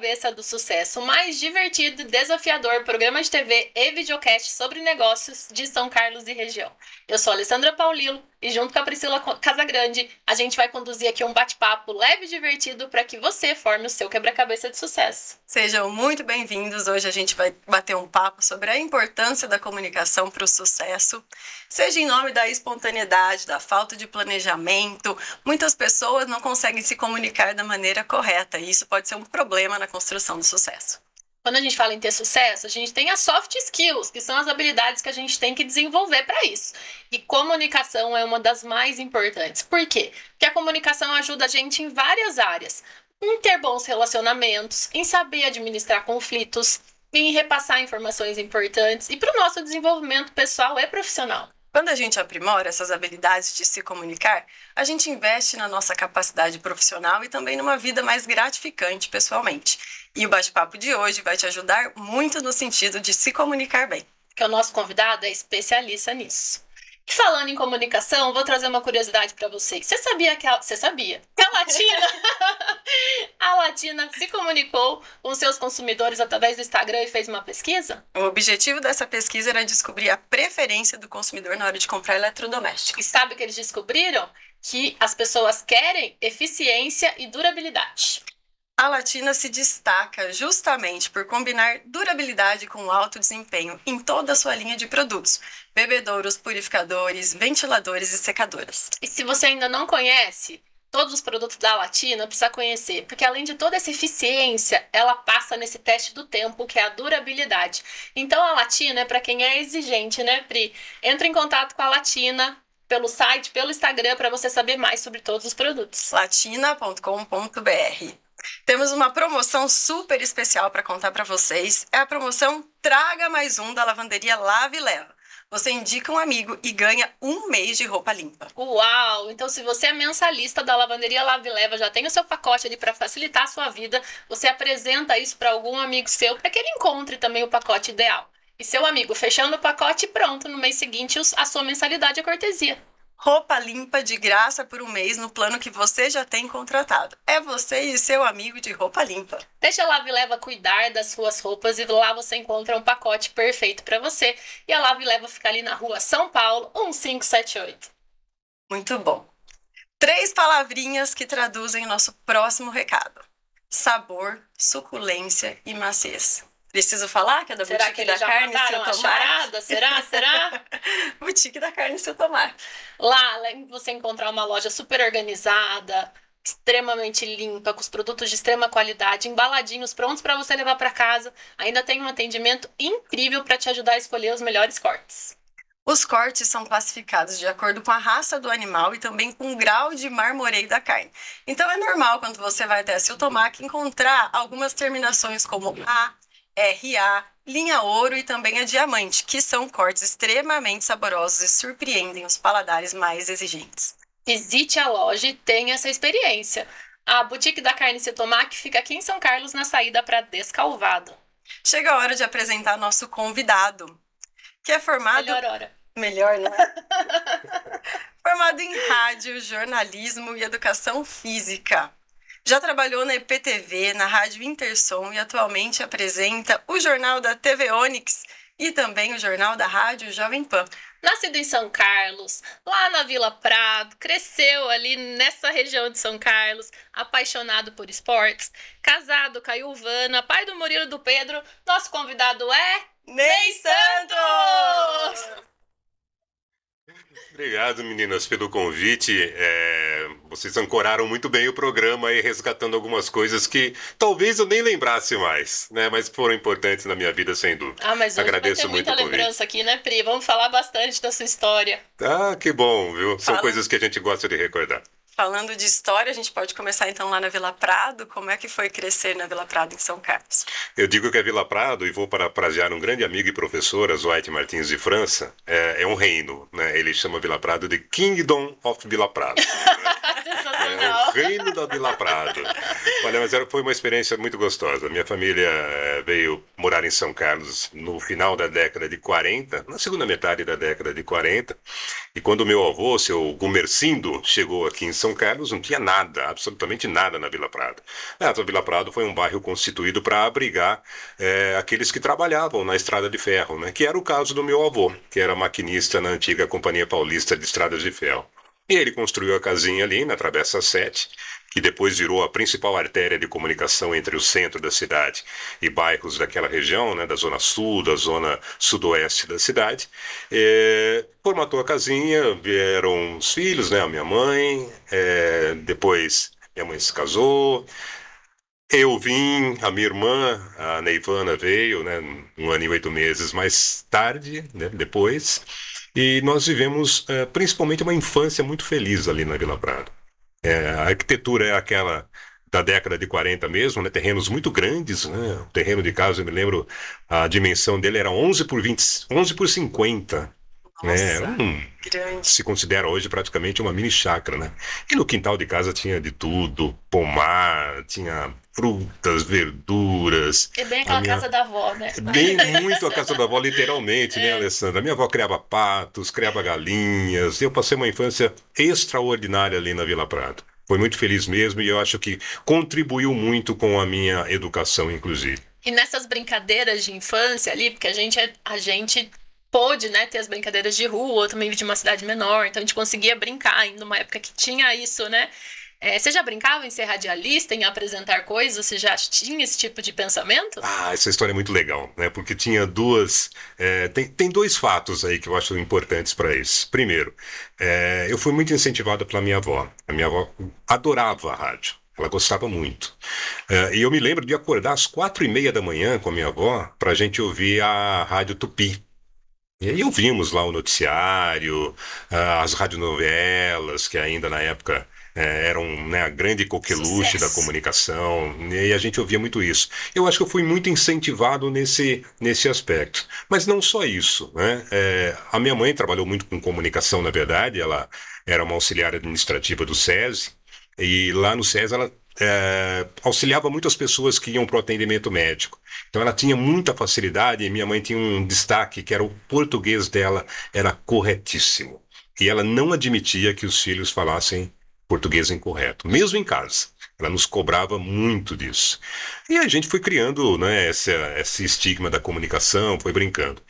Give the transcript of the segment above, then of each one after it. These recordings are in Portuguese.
Quebra-Cabeça do Sucesso, o mais divertido e desafiador programa de TV e videocast sobre negócios de São Carlos e região. Eu sou a Alessandra Paulilo e junto com a Priscila Casagrande, a gente vai conduzir aqui um bate-papo leve e divertido para que você forme o seu quebra-cabeça de sucesso. Sejam muito bem-vindos. Hoje a gente vai bater um papo sobre a importância da comunicação para o sucesso, seja em nome da espontaneidade, da falta de planejamento. Muitas pessoas não conseguem se comunicar da maneira correta e isso pode ser um problema na construção do sucesso. Quando a gente fala em ter sucesso, a gente tem as soft skills, que são as habilidades que a gente tem que desenvolver para isso. E comunicação é uma das mais importantes. Por quê? Porque a comunicação ajuda a gente em várias áreas. Em ter bons relacionamentos, em saber administrar conflitos, em repassar informações importantes e para o nosso desenvolvimento pessoal e profissional. Quando a gente aprimora essas habilidades de se comunicar, a gente investe na nossa capacidade profissional e também numa vida mais gratificante pessoalmente. E o bate-papo de hoje vai te ajudar muito no sentido de se comunicar bem. Porque o nosso convidado é especialista nisso. E falando em comunicação, vou trazer uma curiosidade para vocês. Você sabia que a Latina, a Latina se comunicou com seus consumidores através do Instagram e fez uma pesquisa? O objetivo dessa pesquisa era descobrir a preferência do consumidor na hora de comprar eletrodomésticos. E sabe o que eles descobriram? Que as pessoas querem eficiência e durabilidade. A Latina se destaca justamente por combinar durabilidade com alto desempenho em toda a sua linha de produtos: bebedouros, purificadores, ventiladores e secadoras. E se você ainda não conhece todos os produtos da Latina, precisa conhecer, porque além de toda essa eficiência, ela passa nesse teste do tempo, que é a durabilidade. Então a Latina é para quem é exigente, né, Pri? Entra em contato com a Latina pelo site, pelo Instagram, para você saber mais sobre todos os produtos. latina.com.br. Temos uma promoção super especial para contar para vocês. É a promoção Traga Mais Um da lavanderia Lava e Leva. Você indica um amigo e ganha um mês de roupa limpa. Uau! Então, se você é mensalista da lavanderia Lava e Leva, já tem o seu pacote ali para facilitar a sua vida, você apresenta isso para algum amigo seu para que ele encontre também o pacote ideal. E seu amigo fechando o pacote, pronto, no mês seguinte a sua mensalidade é cortesia. Roupa limpa de graça por um mês no plano que você já tem contratado. É você e seu amigo de roupa limpa. Deixa a Lava e Leva cuidar das suas roupas e lá você encontra um pacote perfeito para você. E a Lava e Leva fica ali na rua São Paulo, 1578. Muito bom. 3 palavrinhas que traduzem nosso próximo recado: sabor, suculência e maciez. Preciso falar que é da Será Boutique da Carne Seu Tomate? Charada? Será? Boutique da Carne Seu Tomate. Lá você encontrar uma loja super organizada, extremamente limpa, com os produtos de extrema qualidade, embaladinhos, prontos para você levar para casa. Ainda tem um atendimento incrível para te ajudar a escolher os melhores cortes. Os cortes são classificados de acordo com a raça do animal e também com o grau de marmoreio da carne. Então é normal, quando você vai até a Seu Tomate, encontrar algumas terminações como A, RA, linha ouro e também a diamante, que são cortes extremamente saborosos e surpreendem os paladares mais exigentes. Visite a loja e tenha essa experiência. A Boutique da Carne Seu Tomate fica aqui em São Carlos, na saída para Descalvado. Chega a hora de apresentar nosso convidado, que é formado... Melhor hora. Melhor, né? Formado em rádio, jornalismo e educação física. Já trabalhou na EPTV, na Rádio Intersom e atualmente apresenta o Jornal da TV Onix e também o Jornal da Rádio Jovem Pan. Nascido em São Carlos, lá na Vila Prado, cresceu ali nessa região de São Carlos, apaixonado por esportes, casado com a Ilvana, pai do Murilo e do Pedro. Nosso convidado é... Ney Santos! Obrigado, meninas, pelo convite. Vocês ancoraram muito bem o programa aí, resgatando algumas coisas que talvez eu nem lembrasse mais, né? Mas foram importantes na minha vida, sem dúvida. Mas hoje agradeço vai ter muito muita lembrança aqui, né, Pri? Vamos falar bastante da sua história. Ah, que bom, viu? São coisas que a gente gosta de recordar. Falando de história, a gente pode começar então lá na Vila Prado. Como é que foi crescer na Vila Prado, em São Carlos? Eu digo que a Vila Prado, e vou parafrasear um grande amigo e professor, Azoite Martins de França, é um reino, né? Ele chama Vila Prado de Kingdom of Vila Prado. Sensacional. É o reino da Vila Prado. Olha, mas foi uma experiência muito gostosa. Minha família veio morar em São Carlos no final da década de 40, na segunda metade da década de 40. E quando meu avô, seu Gumercindo, chegou aqui em São Carlos, não tinha nada, absolutamente nada na Vila Prado. A Vila Prado foi um bairro constituído para abrigar aqueles que trabalhavam na Estrada de Ferro, né? Que era o caso do meu avô, que era maquinista na antiga Companhia Paulista de Estradas de Ferro. E ele construiu a casinha ali na Travessa 7, que depois virou a principal artéria de comunicação entre o centro da cidade e bairros daquela região, né, da zona sul, da zona sudoeste da cidade. Formatou a casinha, vieram os filhos, né, a minha mãe, depois minha mãe se casou, eu vim, a minha irmã, a Neivana, veio, né, 1 ano e 8 meses mais tarde, né, depois, e nós vivemos principalmente uma infância muito feliz ali na Vila Prado. A arquitetura é aquela da década de 40 mesmo, né? Terrenos muito grandes, né? O terreno de casa, eu me lembro, a dimensão dele era 11 por 20, 11 por 50, né? Nossa, grande. Se considera hoje praticamente uma mini chácara, né? E no quintal de casa tinha de tudo, pomar, tinha frutas, verduras. É bem A aquela minha casa da avó, né? Bem muito a casa da avó, literalmente, né, Alessandra? Minha avó criava patos, criava galinhas. Eu passei uma infância extraordinária ali na Vila Prado. Foi muito feliz mesmo e eu acho que contribuiu muito com a minha educação, inclusive. E nessas brincadeiras de infância ali, porque a gente pôde, né, ter as brincadeiras de rua, eu também vim de uma cidade menor, então a gente conseguia brincar ainda numa época que tinha isso, né? Você já brincava em ser radialista, em apresentar coisas? Você já tinha esse tipo de pensamento? Essa história é muito legal, né? Porque tinha duas. Tem dois fatos aí que eu acho importantes para isso. Primeiro, eu fui muito incentivado pela minha avó. A minha avó adorava a rádio. Ela gostava muito. E eu me lembro de acordar às 4h30 da manhã com a minha avó para a gente ouvir a Rádio Tupi. E aí ouvimos lá o noticiário, as radionovelas, que ainda na época eram, né, a grande coqueluche da Sucesso. comunicação, e a gente ouvia muito isso. Eu acho que eu fui muito incentivado nesse aspecto. Mas não só isso, né? A minha mãe trabalhou muito com comunicação, na verdade, ela era uma auxiliar administrativa do SESI, e lá no SESI ela auxiliava muitas pessoas que iam para o atendimento médico. Então ela tinha muita facilidade e minha mãe tinha um destaque que era o português dela era corretíssimo. E ela não admitia que os filhos falassem português incorreto, mesmo em casa. Ela nos cobrava muito disso. E a gente foi criando, né, esse estigma da comunicação, foi brincando.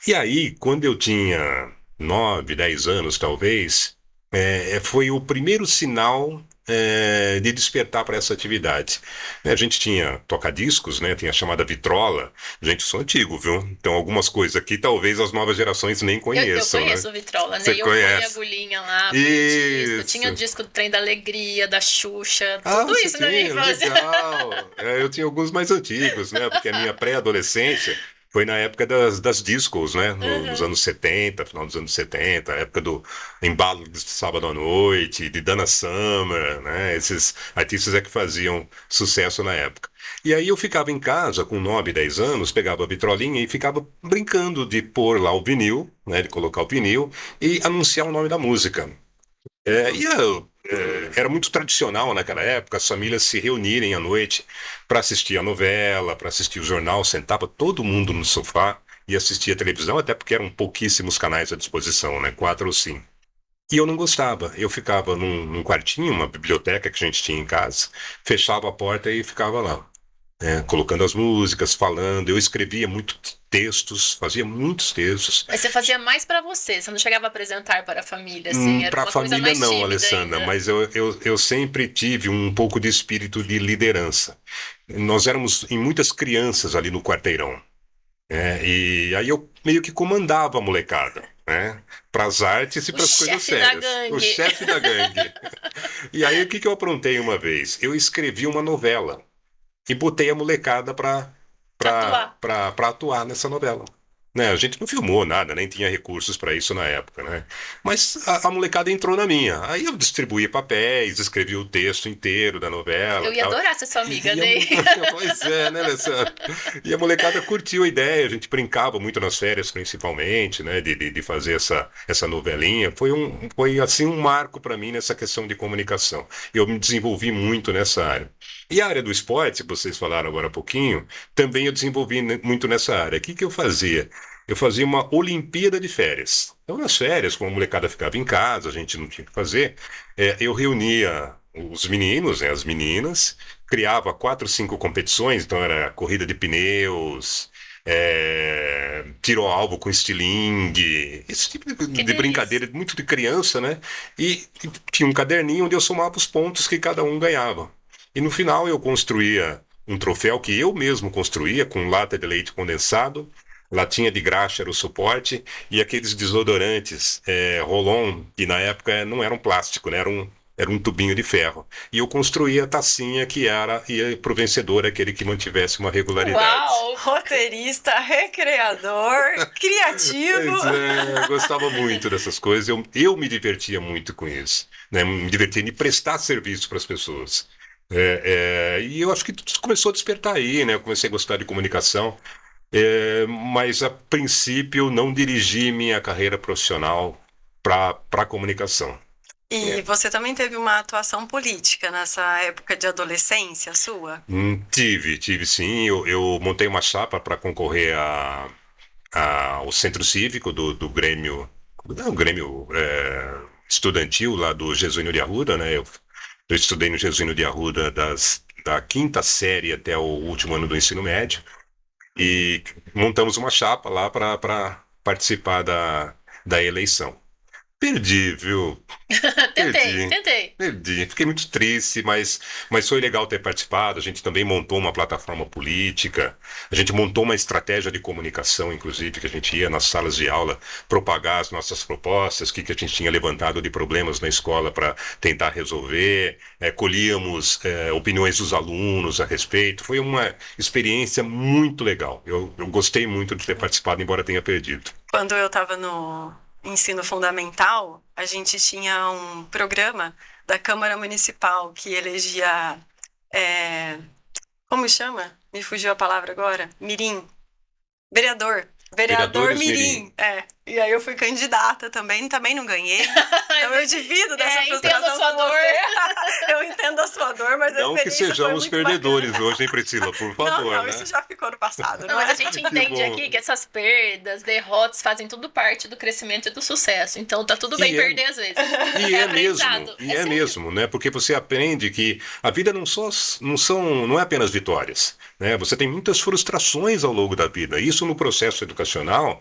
E aí, quando eu tinha 9, 10 anos, talvez, foi o primeiro sinal de despertar para essa atividade. A gente tinha toca-discos, né? Tinha a chamada vitrola. Gente, eu sou antigo, viu? Então, algumas coisas aqui talvez as novas gerações nem Eu conheçam, conheço né? o Vitrola, né? Você E eu ponho a conhece? agulhinha lá, ponho disco. Tinha Isso. disco do Trem da Alegria, da Xuxa, Ah, tudo você isso na minha tinha? infância. Legal. Eu tinha alguns mais antigos, né? Porque a minha pré-adolescência foi na época das discos, né? Nos Uhum. anos 70, final dos anos 70, a época do embalo de sábado à noite, de Dana Summer, né? Esses artistas que faziam sucesso na época. E aí eu ficava em casa com 9, 10 anos, pegava a vitrolinha e ficava brincando de pôr lá o vinil, né? De colocar o vinil e anunciar o nome da música. Era muito tradicional naquela época as famílias se reunirem à noite para assistir a novela, para assistir o jornal, sentava todo mundo no sofá e assistia a televisão, até porque eram pouquíssimos canais à disposição, né? 4 ou 5. E eu não gostava. Eu ficava num quartinho, uma biblioteca que a gente tinha em casa, fechava a porta e ficava lá, colocando as músicas, falando. Eu escrevia muitos textos, fazia muitos textos. Mas você fazia mais pra você não chegava a apresentar para a família, assim, era Para a uma coisa família mais não, tímida Alessandra, ainda. mas eu sempre tive um pouco de espírito de liderança. Nós éramos em muitas crianças ali no quarteirão, e aí eu meio que comandava a molecada, né? Para as artes e O para as coisas chefe da sérias. O gangue. chefe da gangue. E aí o que eu aprontei uma vez? Eu escrevi uma novela e botei a molecada para Atuar. atuar nessa novela. né? A gente não filmou nada, nem tinha recursos para isso na época, né? Mas a molecada entrou na minha. Aí eu distribuí papéis, escrevi o texto inteiro da novela. Eu ia Tal. adorar ser sua amiga, E Ney. Pois é, né, Alessandra? E a molecada curtiu a ideia, a gente brincava muito nas férias, principalmente, né, de fazer essa novelinha. Foi assim um marco para mim nessa questão de comunicação. Eu me desenvolvi muito nessa área. E a área do esporte, que vocês falaram agora há pouquinho, também eu desenvolvi muito nessa área. O que que eu fazia? Eu fazia uma Olimpíada de férias. Então, nas férias, como a molecada ficava em casa, a gente não tinha o que fazer, eu reunia os meninos, né, as meninas, criava 4, 5 competições, então era corrida de pneus, tiro ao alvo com estilingue, esse tipo Que de delícia. brincadeira, muito de criança, né? E tinha um caderninho onde eu somava os pontos que cada um ganhava. E no final eu construía um troféu que eu mesmo construía com lata de leite condensado, latinha de graxa era o suporte e aqueles desodorantes Rolon, que na época não eram plástico, né? Era um tubinho de ferro. E eu construía a tacinha que ia pro vencedor, aquele que mantivesse uma regularidade. Uau! Roteirista, recreador, criativo. Pois é, eu gostava muito dessas coisas, eu me divertia muito com isso, né? Me divertia em prestar serviço para as pessoas. E eu acho que tudo começou a despertar aí, né? Eu comecei a gostar de comunicação, mas a princípio não dirigi minha carreira profissional para comunicação. E você também teve uma atuação política nessa época de adolescência sua? Tive sim. Eu montei uma chapa para concorrer ao Centro Cívico do Grêmio, não, Grêmio estudantil lá do Jesuíno de Arruda, né? Eu estudei no Jesuíno de Arruda da quinta série até o último ano do ensino médio e montamos uma chapa lá para participar da eleição. Perdi, viu? Tentei, Perdi. tentei. Perdi. Fiquei muito triste, mas foi legal ter participado. A gente também montou uma plataforma política. A gente montou uma estratégia de comunicação, inclusive, que a gente ia nas salas de aula propagar as nossas propostas, o que a gente tinha levantado de problemas na escola para tentar resolver. Colhíamos opiniões dos alunos a respeito. Foi uma experiência muito legal. Eu gostei muito de ter participado, embora tenha perdido. Quando eu estava no ensino fundamental, a gente tinha um programa da Câmara Municipal que elegia, como chama? Me fugiu a palavra agora. Mirim. Vereador. Vereador Vereadores Mirim. E aí eu fui candidata também não ganhei. Então eu divido dessa Entendo a frustração sua com dor. você. Eu entendo a sua dor, mas a Não que experiência foi sejamos muito perdedores bacana. hoje, hein, Priscila? Por favor, Não, né? isso já ficou no passado, Não, não mas é? a gente entende bom. aqui que essas perdas, derrotas fazem tudo parte do crescimento e do sucesso. Então tá tudo bem E é- perder às vezes. E é mesmo, aprendizado. e é sério. mesmo, né? Porque você aprende que a vida não é apenas vitórias, né? Você tem muitas frustrações ao longo da vida. Isso no processo educacional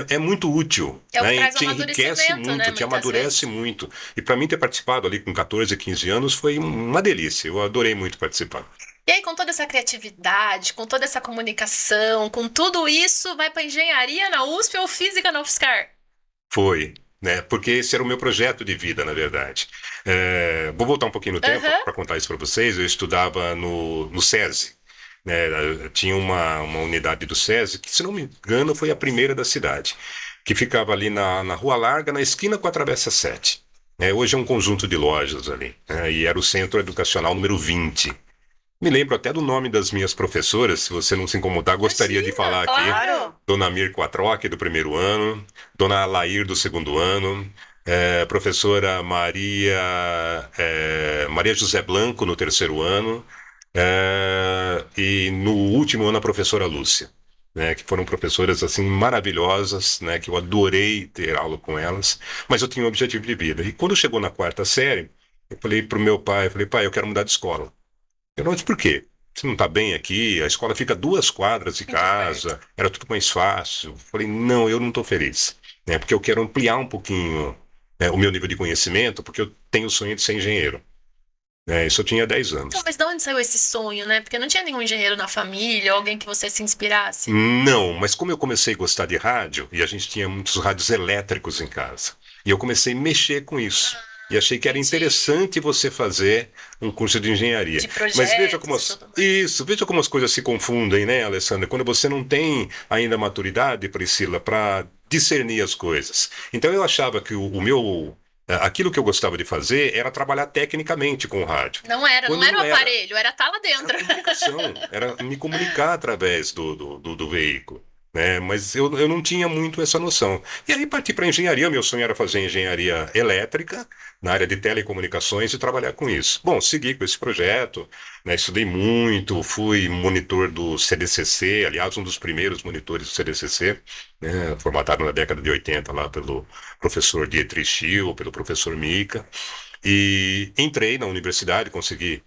é muito útil, É o que né? E traz te enriquece amadurecimento, muito, né, te muitas amadurece vezes. muito. E para mim ter participado ali com 14, 15 anos foi uma delícia. Eu adorei muito participar. E aí, com toda essa criatividade, com toda essa comunicação, com tudo isso, vai pra engenharia na USP ou física na UFSCar? Foi, né? Porque esse era o meu projeto de vida, na verdade. Vou voltar um pouquinho no tempo Aham. para contar isso para vocês. Eu estudava no SESI, né? Tinha uma unidade do SESI que, se não me engano, foi a primeira da cidade, que ficava ali na Rua Larga, na esquina com a Travessa 7. Hoje é um conjunto de lojas ali, né? E era o Centro Educacional número 20. Me lembro até do nome das minhas professoras, se você não se incomodar, gostaria de Imagina, falar aqui. claro. Dona Mir Quatroc, do primeiro ano, Dona Lair, do segundo ano, professora Maria José Blanco, no terceiro ano, e no último ano a professora Lúcia, né, que foram professoras assim maravilhosas, né, que eu adorei ter aula com elas, mas eu tinha um objetivo de vida. E quando chegou na quarta série, eu falei para o meu pai, pai, eu quero mudar de escola. Eu não disse, por quê? Você não está bem aqui, a escola fica a 2 quadras de Muito casa, era tudo mais fácil. Eu falei, não, eu não estou feliz, né? Porque eu quero ampliar um pouquinho, né, o meu nível de conhecimento, porque eu tenho o sonho de ser engenheiro. Isso eu tinha 10 Então, anos. mas de onde saiu esse sonho, né? Porque não tinha nenhum engenheiro na família, alguém que você se inspirasse. Não, mas como eu comecei a gostar de rádio, e a gente tinha muitos rádios elétricos em casa, e eu comecei a mexer com isso. E achei que era interessante você fazer um curso de engenharia. De Mas veja como projetos e tudo mais. veja como as coisas se confundem, né, Alessandra? Quando você não tem ainda maturidade, Priscila, para discernir as coisas. Então eu achava que aquilo que eu gostava de fazer era trabalhar tecnicamente com o rádio. Não Quando era o não era, aparelho, era estar lá era dentro. comunicação, era me comunicar através do veículo. Né? Mas eu não tinha muito essa noção. E aí parti para engenharia. Meu sonho era fazer engenharia elétrica na área de telecomunicações e trabalhar com isso. Bom, segui com esse projeto, né? Estudei muito, fui monitor do CDCC, aliás, um dos primeiros monitores do CDCC, né? Formatado na década de 80 lá pelo professor Dietrich Schill, pelo professor Mica. E entrei na universidade, consegui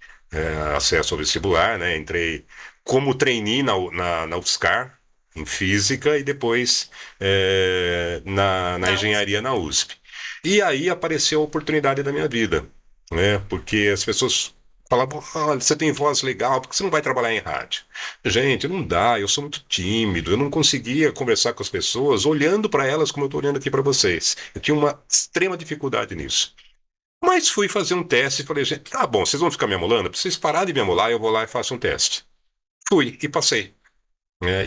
acesso ao vestibular, né? Entrei como trainee na UFSCar, em física, e depois na Na USP. engenharia na USP. E aí apareceu a oportunidade da minha vida, né? Porque as pessoas falavam, olha, você tem voz legal, por que você não vai trabalhar em rádio? Gente, não dá, eu sou muito tímido, eu não conseguia conversar com as pessoas olhando para elas como eu estou olhando aqui para vocês. Eu tinha uma extrema dificuldade nisso. Mas fui fazer um teste e falei, gente, tá bom, vocês vão ficar me amolando? Pra vocês pararem de me amolar, eu vou lá e faço um teste. Fui e passei.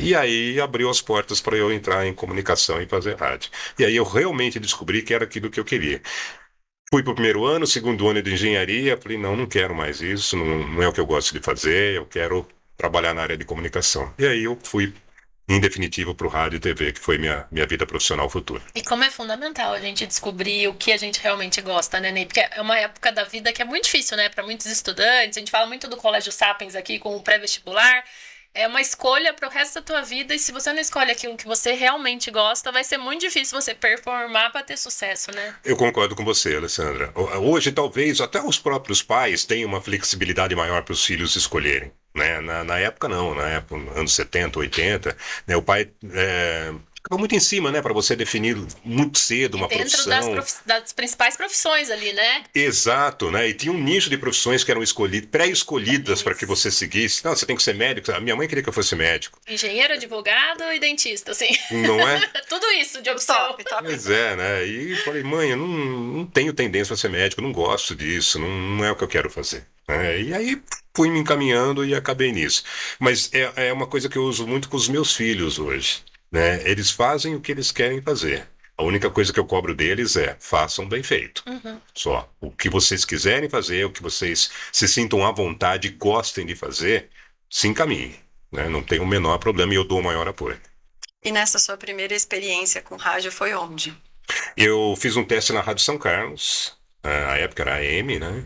E aí abriu as portas para eu entrar em comunicação e fazer rádio. E aí eu realmente descobri que era aquilo que eu queria. Fui para o primeiro ano, segundo ano de engenharia, falei, não, não quero mais isso, não é o que eu gosto de fazer, eu quero trabalhar na área de comunicação. E aí eu fui, em definitivo, para o rádio e TV, que foi minha vida profissional futura. E como é fundamental a gente descobrir o que a gente realmente gosta, né, Ney? Porque é uma época da vida que é muito difícil, né, para muitos estudantes. A gente fala muito do Colégio Sapiens aqui com o pré-vestibular. É uma escolha para o resto da tua vida, e se você não escolhe aquilo que você realmente gosta, vai ser muito difícil você performar para ter sucesso, né? Eu concordo com você, Alessandra. Hoje, talvez, até os próprios pais tenham uma flexibilidade maior para os filhos escolherem. Né? Na época, não. Na época, anos 70, 80, né? O pai ficava muito em cima, né? Para você definir muito cedo E uma dentro profissão. das principais profissões ali, né? Exato, né? E tinha um nicho de profissões que eram pré-escolhidas para que Isso. você seguisse. Não, você tem que ser médico. A minha mãe queria que eu fosse médico. Engenheiro, advogado e dentista, assim. Não é? Tudo isso de opção. Top, top. Pois é, né? E falei, mãe, eu não tenho tendência a ser médico, eu não gosto disso, não é o que eu quero fazer. Né? E aí fui me encaminhando e acabei nisso. Mas é uma coisa que eu uso muito com os meus filhos hoje. Né? Eles fazem o que eles querem fazer. A única coisa que eu cobro deles é façam bem feito. Uhum. Só. O que vocês quiserem fazer, o que vocês se sintam à vontade e gostem de fazer, se encaminhem. Né? Não tem o menor problema e eu dou o maior apoio. E nessa sua primeira experiência com rádio foi onde? Eu fiz um teste na Rádio São Carlos, a época era AM, né?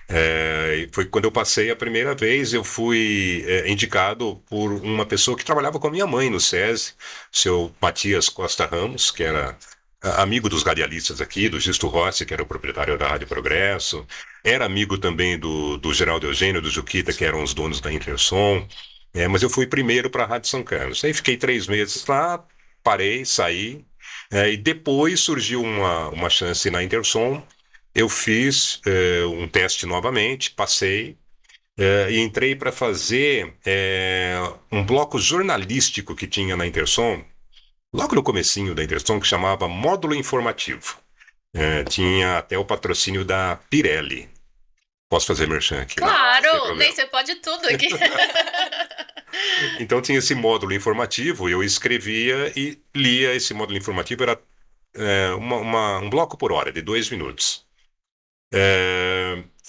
E foi quando eu passei a primeira vez, eu fui indicado por uma pessoa que trabalhava com a minha mãe no SESI, seu Matias Costa Ramos, que era amigo dos radialistas aqui, do Gisto Rossi, que era o proprietário da Rádio Progresso, era amigo também do Geraldo Eugênio, do Juquita, que eram os donos da Intersom. Mas eu fui primeiro para a Rádio São Carlos. Aí fiquei 3 meses lá, parei, saí. E depois surgiu uma chance na Intersom. Eu fiz um teste novamente, passei e entrei para fazer um bloco jornalístico que tinha na Intersom, logo no comecinho da Intersom, que chamava Módulo Informativo. Tinha até o patrocínio da Pirelli. Posso fazer merchan aqui? Né? Sem Claro, problema. Ney, você pode tudo aqui. Então tinha esse módulo informativo, eu escrevia e lia esse módulo informativo, era um bloco por hora, de 2 minutos.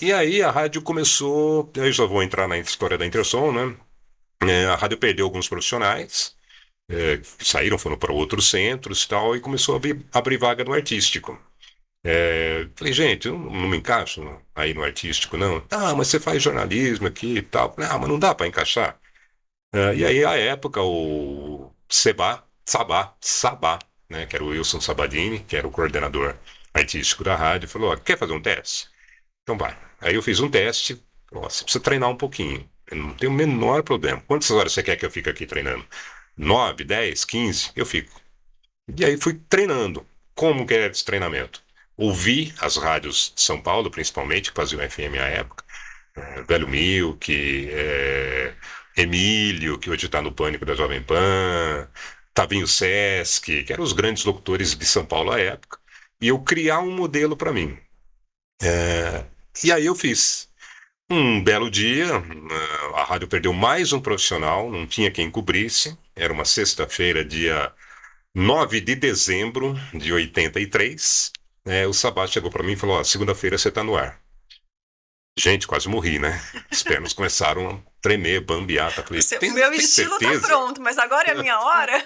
E aí a rádio começou, eu já vou entrar na história da Intersom, né? A rádio perdeu alguns profissionais, que saíram, foram para outros centros e tal, e começou a abrir vaga no artístico. Falei, gente, eu não me encaixo aí no artístico, não. Ah, mas você faz jornalismo aqui e tal. Falei, mas não dá para encaixar. E aí, à época, o Sabá, né, que era o Wilson Sabadini, que era o coordenador artístico da rádio, falou, ó, quer fazer um teste? Então vai. Aí eu fiz um teste, falou, você precisa treinar um pouquinho, eu não tenho o menor problema. Quantas horas você quer que eu fique aqui treinando? 9, 10, 15? Eu fico. E aí fui treinando. Como que era esse treinamento? Ouvi as rádios de São Paulo, principalmente, que faziam FM à época, Velho Milk, Emílio, que hoje está no Pânico da Jovem Pan, Tavinho Sesc, que eram os grandes locutores de São Paulo à época, e eu criar um modelo para mim. E aí eu fiz. Um belo dia, a rádio perdeu mais um profissional, não tinha quem cobrisse. Era uma sexta-feira, dia 9 de dezembro de 83. O Sabá chegou para mim e falou: Ó, segunda-feira você está no ar. Gente, quase morri, né? As pernas começaram a tremer, bambear. Tá? Falei, O meu tem estilo tá certeza? pronto, mas agora é a minha hora?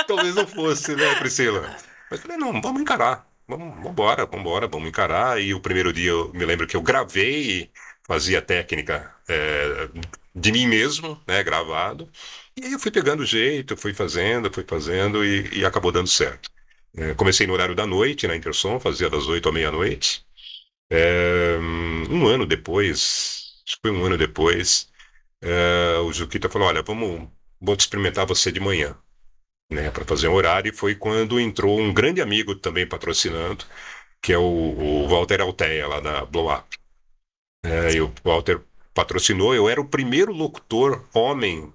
Talvez não fosse, né, Priscila? Mas falei, não, vamos encarar. Vamos encarar. E o primeiro dia eu me lembro que eu gravei, fazia técnica de mim mesmo, né, gravado. E aí eu fui pegando o jeito, fui fazendo e acabou dando certo. Comecei no horário da noite, na Intersom, fazia das 8 à meia-noite. Um ano depois, acho que foi um ano depois, o Juquita falou, olha, vou te experimentar você de manhã, né, para fazer um horário, e foi quando entrou um grande amigo também patrocinando, que é o Walter Alteia, lá da Blow Up. E o Walter patrocinou, eu era o primeiro locutor homem,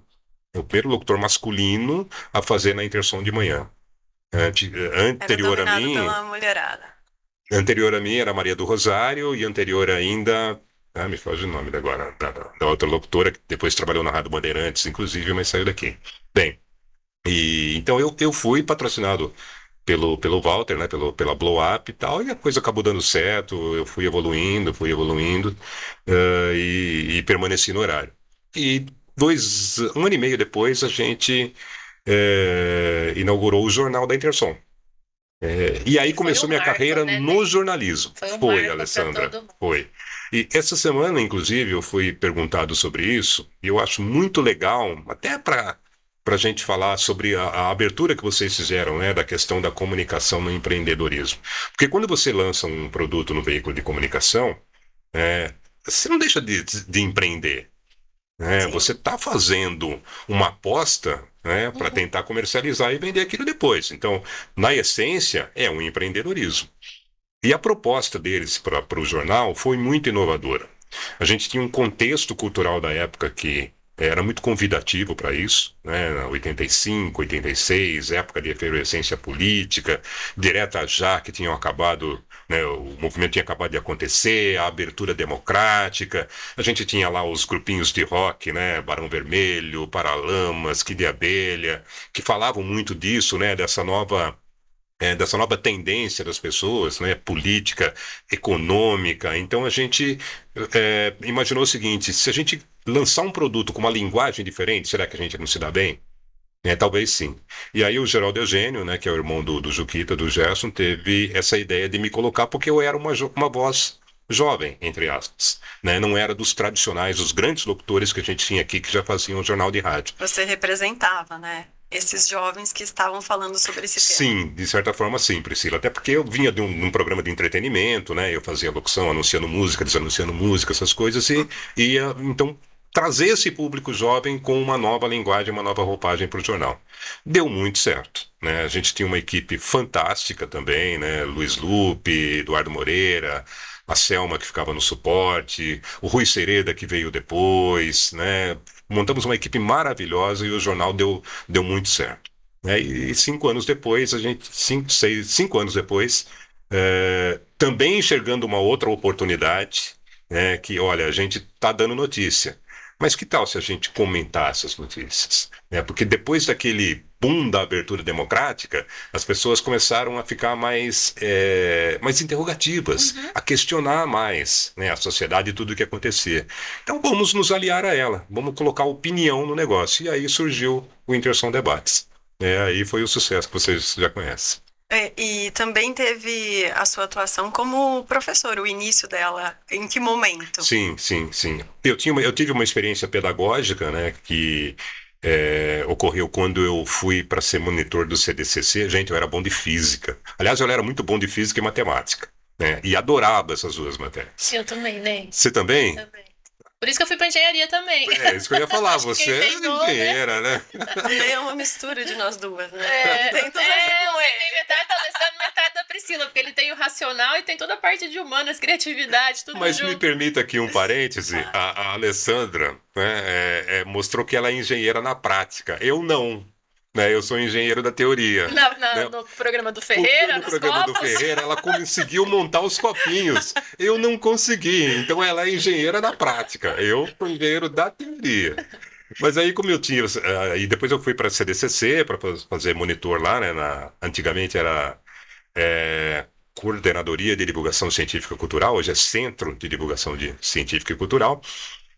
o primeiro locutor masculino a fazer na Intersom de manhã. Era Anterior a dominado mim, pela mulherada. era Maria do Rosário, e anterior ainda, me foge o nome agora, da outra locutora, que depois trabalhou na Rádio Bandeirantes, inclusive, mas saiu daqui. Bem, então eu fui patrocinado pelo Walter, né, pela Blow Up e tal, e a coisa acabou dando certo, eu fui evoluindo, e permaneci no horário. E um ano e meio depois, a gente inaugurou o Jornal da Intersom. E aí E foi começou um minha marco, carreira né, no Ney? jornalismo. Foi um Foi, marco para Alessandra, todo mundo. foi. E essa semana, inclusive, eu fui perguntado sobre isso, e eu acho muito legal, até para a gente falar sobre a abertura que vocês fizeram, né, da questão da comunicação no empreendedorismo. Porque quando você lança um produto no veículo de comunicação, você não deixa de empreender. Você Sim. está fazendo uma aposta, né, para Uhum. tentar comercializar e vender aquilo depois. Então, na essência, é um empreendedorismo. E a proposta deles para o jornal foi muito inovadora. A gente tinha um contexto cultural da época que era muito convidativo para isso, né? 85, 86, época de efervescência política, direta já que tinham acabado, né, o movimento tinha acabado de acontecer, a abertura democrática, a gente tinha lá os grupinhos de rock, né, Barão Vermelho, Paralamas, Kid de Abelha, que falavam muito disso, né, dessa nova tendência das pessoas, né, política, econômica. Então a gente imaginou o seguinte: se a gente lançar um produto com uma linguagem diferente, será que a gente não se dá bem? Talvez sim. E aí o Geraldo Eugênio, né, que é o irmão do Juquita, do Gerson, teve essa ideia de me colocar porque eu era uma voz jovem, entre aspas, né? Não era dos tradicionais, dos grandes locutores que a gente tinha aqui que já faziam jornal de rádio. Você representava, né? Esses jovens que estavam falando sobre esse tema. Sim, de certa forma sim, Priscila. Até porque eu vinha de um programa de entretenimento, né? Eu fazia locução, anunciando música, desanunciando música, essas coisas, e ia, então, trazer esse público jovem com uma nova linguagem, uma nova roupagem para o jornal. Deu muito certo, né? A gente tinha uma equipe fantástica também, né? Luiz Lupe, Eduardo Moreira, a Selma que ficava no suporte, o Rui Sereda que veio depois, né? Montamos uma equipe maravilhosa e o jornal deu muito certo. E 5 anos depois, 5 anos depois, também enxergando uma outra oportunidade, que, olha, a gente está dando notícia. Mas que tal se a gente comentar essas notícias? Porque depois daquele boom da abertura democrática, as pessoas começaram a ficar mais interrogativas, Uhum. a questionar mais, né, a sociedade e tudo o que acontecia. Então vamos nos aliar a ela, vamos colocar opinião no negócio. E aí surgiu o Intersom Debates. Aí foi o sucesso que vocês já conhecem. E também teve a sua atuação como professor, o início dela, em que momento? Sim, sim, sim. Eu tive uma experiência pedagógica, né, que ocorreu quando eu fui para ser monitor do CDCC. Gente, eu era bom de física. Aliás, eu era muito bom de física e matemática, né, e adorava essas duas matérias. Eu também, Ney. Você também? Também. Por isso que eu fui para engenharia também. É isso que eu ia falar. Acho que Você é entendeu, né? engenheira, né? É uma mistura de nós duas, né? Tem tudo a ver com ele. tem metade da Alessandra e metade da Priscila, porque ele tem o racional e tem toda a parte de humanas, criatividade, tudo Mas me junto. permita aqui um parêntese. A Alessandra, né, mostrou que ela é engenheira na prática. Eu não. né? Eu sou engenheiro da teoria. Né? No programa do Ferreira, No nos programa do copos. Ferreira, ela conseguiu montar os copinhos. Eu não consegui. Então ela é engenheira da prática. Eu sou engenheiro da teoria. Mas aí, como eu tinha. E depois eu fui para a CDCC para fazer monitor lá, né? Antigamente era Coordenadoria de Divulgação Científica e Cultural, hoje é Centro de Divulgação Científica e Cultural.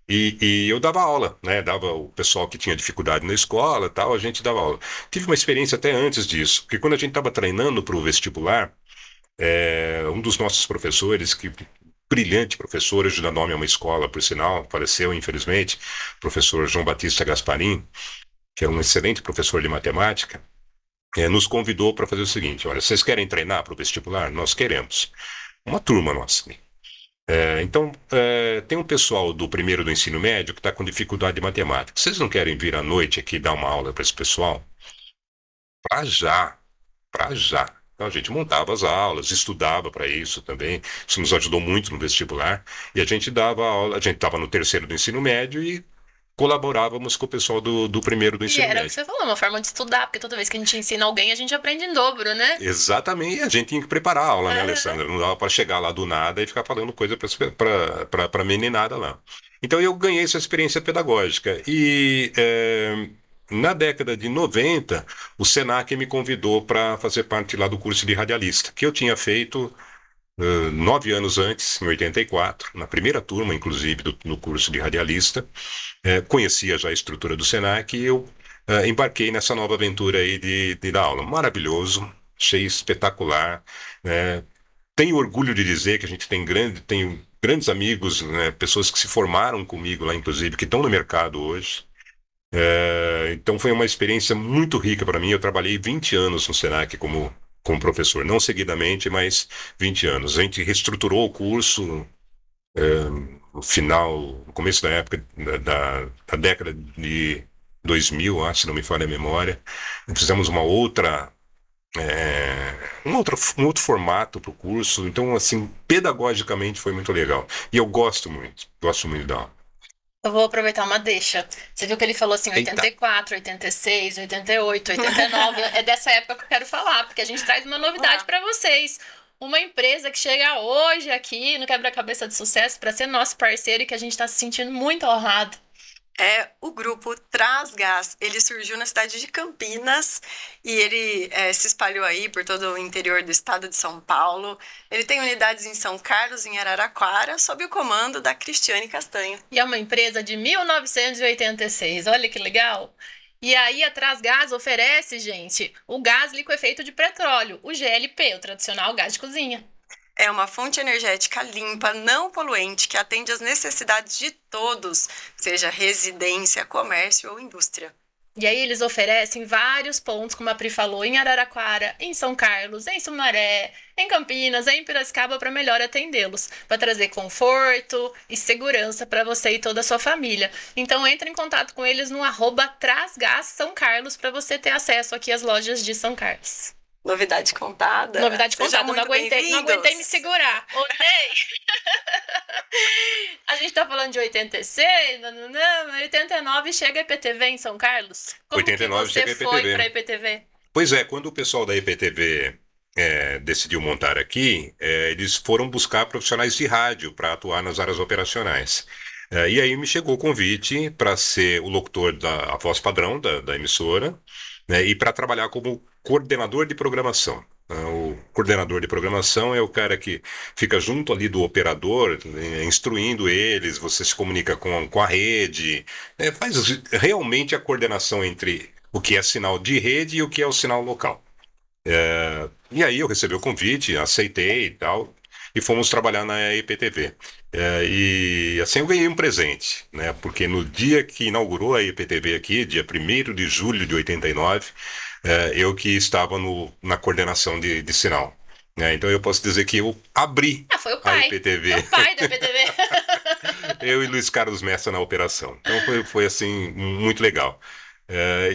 E eu dava aula, né? Dava o pessoal que tinha dificuldade na escola, tal, a gente dava aula. Tive uma experiência até antes disso, porque quando a gente estava treinando para o vestibular, um dos nossos professores, que brilhante professor, hoje dá nome a uma escola, por sinal, faleceu infelizmente, professor João Batista Gasparim, que era um excelente professor de matemática, nos convidou para fazer o seguinte: olha, vocês querem treinar para o vestibular? Nós queremos. Uma turma nossa. Então, tem um pessoal do primeiro do ensino médio que está com dificuldade de matemática. Vocês não querem vir à noite aqui dar uma aula para esse pessoal? Para já, para já. Então a gente montava as aulas, estudava para isso também. Isso nos ajudou muito no vestibular. E a gente dava aula, a gente estava no terceiro do ensino médio e colaborávamos com o pessoal do primeiro do E ensino era o que médio. você falou, uma forma de estudar, porque toda vez que a gente ensina alguém, a gente aprende em dobro, né? Exatamente, e a gente tinha que preparar a aula, né, Aham. Alessandra? Não dava para chegar lá do nada e ficar falando coisa para meninada lá. Então eu ganhei essa experiência pedagógica. E na década de 90, o Senac me convidou para fazer parte lá do curso de radialista, que eu tinha feito 9 anos antes, em 84, na primeira turma, inclusive, do curso de radialista. Conhecia já a estrutura do Senac e eu embarquei nessa nova aventura aí de dar aula. Maravilhoso, achei espetacular. né? Tenho orgulho de dizer que a gente tem grandes amigos, né, pessoas que se formaram comigo lá, inclusive, que estão no mercado hoje. Então foi uma experiência muito rica para mim. Eu trabalhei 20 anos no Senac como professor, não seguidamente, mas 20 anos. A gente reestruturou o curso no final, no começo da época da década de 2000, acho, se não me falha a memória. Fizemos um outro formato para o curso. Então, assim, pedagogicamente foi muito legal. E eu gosto muito da aula. Eu vou aproveitar uma deixa. Você viu que ele falou assim, Eita. 84, 86, 88, 89. É dessa época que eu quero falar, porque a gente traz uma novidade para vocês. Uma empresa que chega hoje aqui no Quebra-Cabeça de Sucesso para ser nosso parceiro e que a gente está se sentindo muito honrado. É o grupo Trasgás. Ele surgiu na cidade de Campinas e ele se espalhou aí por todo o interior do estado de São Paulo. Ele tem unidades em São Carlos e em Araraquara, sob o comando da Cristiane Castanho. E é uma empresa de 1986. Olha que legal. E aí a Trasgás oferece, gente, o gás liquefeito de petróleo, o GLP, o tradicional gás de cozinha. É uma fonte energética limpa, não poluente, que atende às necessidades de todos, seja residência, comércio ou indústria. E aí eles oferecem vários pontos, como a Pri falou, em Araraquara, em São Carlos, em Sumaré, em Campinas, em Piracicaba, para melhor atendê-los, para trazer conforto e segurança para você e toda a sua família. Então entre em contato com eles no @trasgassãocarlos para você ter acesso aqui às lojas de São Carlos. Novidade contada. Novidade Sejam contada, não muito aguentei bem-vindos. me segurar. Odeio! A gente tá falando de 86, 89 chega a IPTV em São Carlos. Como 89 que você chega a foi IPTV. pra IPTV? Pois é, quando o pessoal da IPTV decidiu montar aqui, eles foram buscar profissionais de rádio para atuar nas áreas operacionais. E aí me chegou o convite para ser o locutor da voz padrão da emissora, né, e para trabalhar como coordenador de programação. O coordenador de programação é o cara que fica junto ali do operador, instruindo eles, você se comunica com a rede, faz realmente a coordenação entre o que é sinal de rede e o que é o sinal local. E aí eu recebi o convite, aceitei e tal, e fomos trabalhar na IPTV. E assim eu ganhei um presente, né? Porque no dia que inaugurou a IPTV aqui, dia 1º de julho de 89, eu que estava na coordenação de sinal. Então eu posso dizer que eu abri Foi o a pai. IPTV. Foi o pai da IPTV. Eu e Luiz Carlos Messa na operação. Então foi assim, muito legal.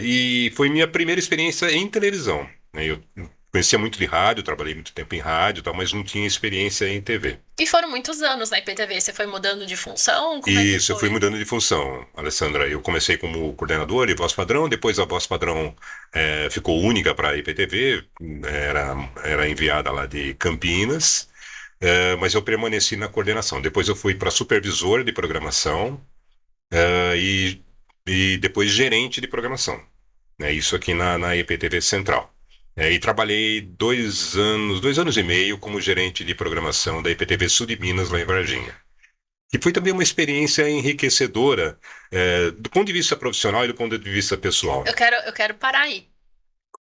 E foi minha primeira experiência em televisão. Eu conhecia muito de rádio, trabalhei muito tempo em rádio, e tal, mas não tinha experiência em TV. E foram muitos anos na IPTV. Você foi mudando de função? Como é que Isso, eu fui foi? mudando de função, Alessandra. Eu comecei como coordenador de voz padrão, depois a voz padrão ficou única para a IPTV, era enviada lá de Campinas, mas eu permaneci na coordenação. Depois eu fui para supervisor de programação e, depois gerente de programação. Né, isso aqui na IPTV Central. E trabalhei 2 anos e meio como gerente de programação da IPTV Sul de Minas, lá em Varginha. E foi também uma experiência enriquecedora, do ponto de vista profissional e do ponto de vista pessoal. Eu quero parar aí.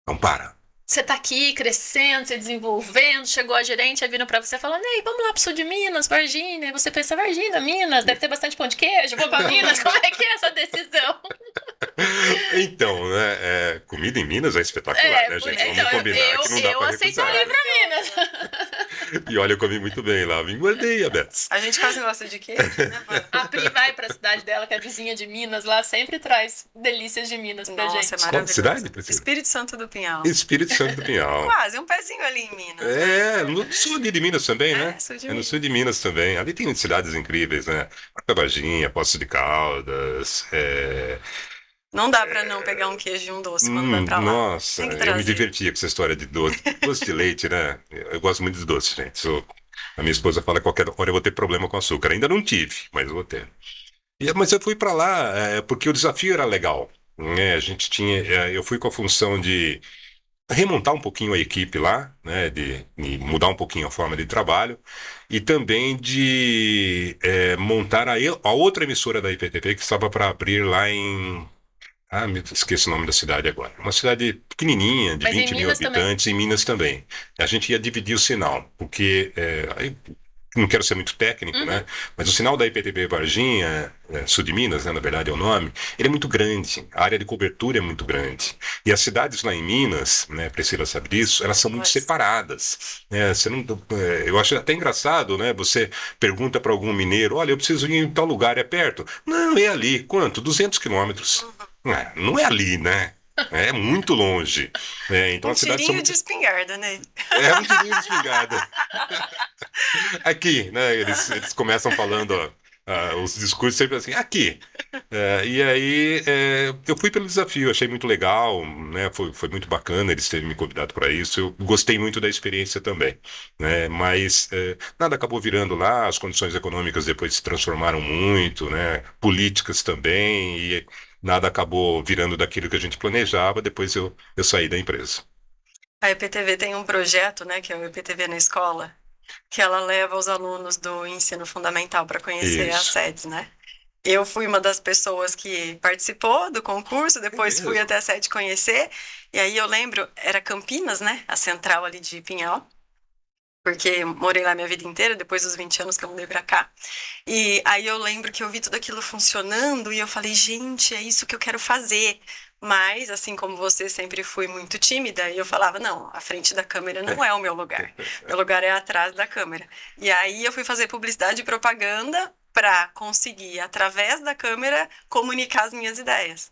Não para. Você tá aqui crescendo, se desenvolvendo, chegou a gerente, aí vindo pra você falando, ei, vamos lá pro sul de Minas, Varginha. E você pensa, Varginha, Minas, deve ter bastante pão de queijo, vou pra Minas. Como é que é essa decisão? Então, né, comida em Minas é espetacular, né, gente? Vamos combinar que não dá eu para aceitaria recusar. pra Minas. E olha, eu comi muito bem lá, me engordei, a Beth. A gente quase gosta de queijo, né, mano? A Pri vai pra cidade dela, que é vizinha de Minas, lá sempre traz delícias de Minas pra Nossa, gente. é maravilhoso. cidade, Priscila? Espírito Santo do Pinhal. Espírito Santo do Pinhal. Quase, um pezinho ali em Minas. No sul de Minas também, né? sul de No Minas. sul de Minas também. Ali tem cidades incríveis, né? Porta Varginha, Poços de Caldas. Não dá pra não pegar um queijo e um doce quando vai pra lá. Nossa, Tem que eu me trazer. divertia com essa história de doce. Doce de leite, né? Eu gosto muito de doce, gente. A minha esposa fala que qualquer hora eu vou ter problema com açúcar. Ainda não tive, mas eu vou ter. Mas eu fui pra lá porque o desafio era legal. Né? A gente tinha, eu fui com a função de remontar um pouquinho a equipe lá, né, de mudar um pouquinho a forma de trabalho e também de montar a outra emissora da IPTV que estava para abrir lá em... esqueci o nome da cidade agora. Uma cidade pequenininha, de Mas em 20 mil Minas também. habitantes, em Minas também. A gente ia dividir o sinal, porque... aí, não quero ser muito técnico, né? Mas o sinal da IPTV Varginha, sul de Minas, né, na verdade é o nome, ele é muito grande, a área de cobertura é muito grande. E as cidades lá em Minas, né, Priscila sabe disso, elas são muito Nossa. separadas. Você não, eu acho até engraçado, né? Você pergunta para algum mineiro, olha, eu preciso ir em tal lugar, é perto? Não, é ali. Quanto? 200 quilômetros. Não é ali, né? É muito longe. Então Um as cidades são tirinho muito... de espingarda, né? É um tirinho de espingarda. Aqui, né? Eles começam falando, os discursos sempre assim, aqui. E aí eu fui pelo desafio, achei muito legal, né? Foi muito bacana eles terem me convidado para isso. Eu gostei muito da experiência também, né? Mas nada acabou virando lá, as condições econômicas depois se transformaram muito, né? Políticas também, e nada acabou virando daquilo que a gente planejava. Depois eu saí da empresa. A EPTV tem um projeto, né, que é o EPTV na escola, que ela leva os alunos do ensino fundamental para conhecer as Isso. sedes, né? Eu fui uma das pessoas que participou do concurso, depois mesmo? fui até a sede conhecer, e aí eu lembro, era Campinas, né, a central ali de Pinhal, porque morei lá minha vida inteira, depois dos 20 anos que eu mudei pra cá. E aí eu lembro que eu vi tudo aquilo funcionando e eu falei, gente, é isso que eu quero fazer. Mas, assim como você, sempre fui muito tímida e eu falava, não, a frente da câmera não é o meu lugar. Meu lugar é atrás da câmera. E aí eu fui fazer publicidade e propaganda para conseguir, através da câmera, comunicar as minhas ideias.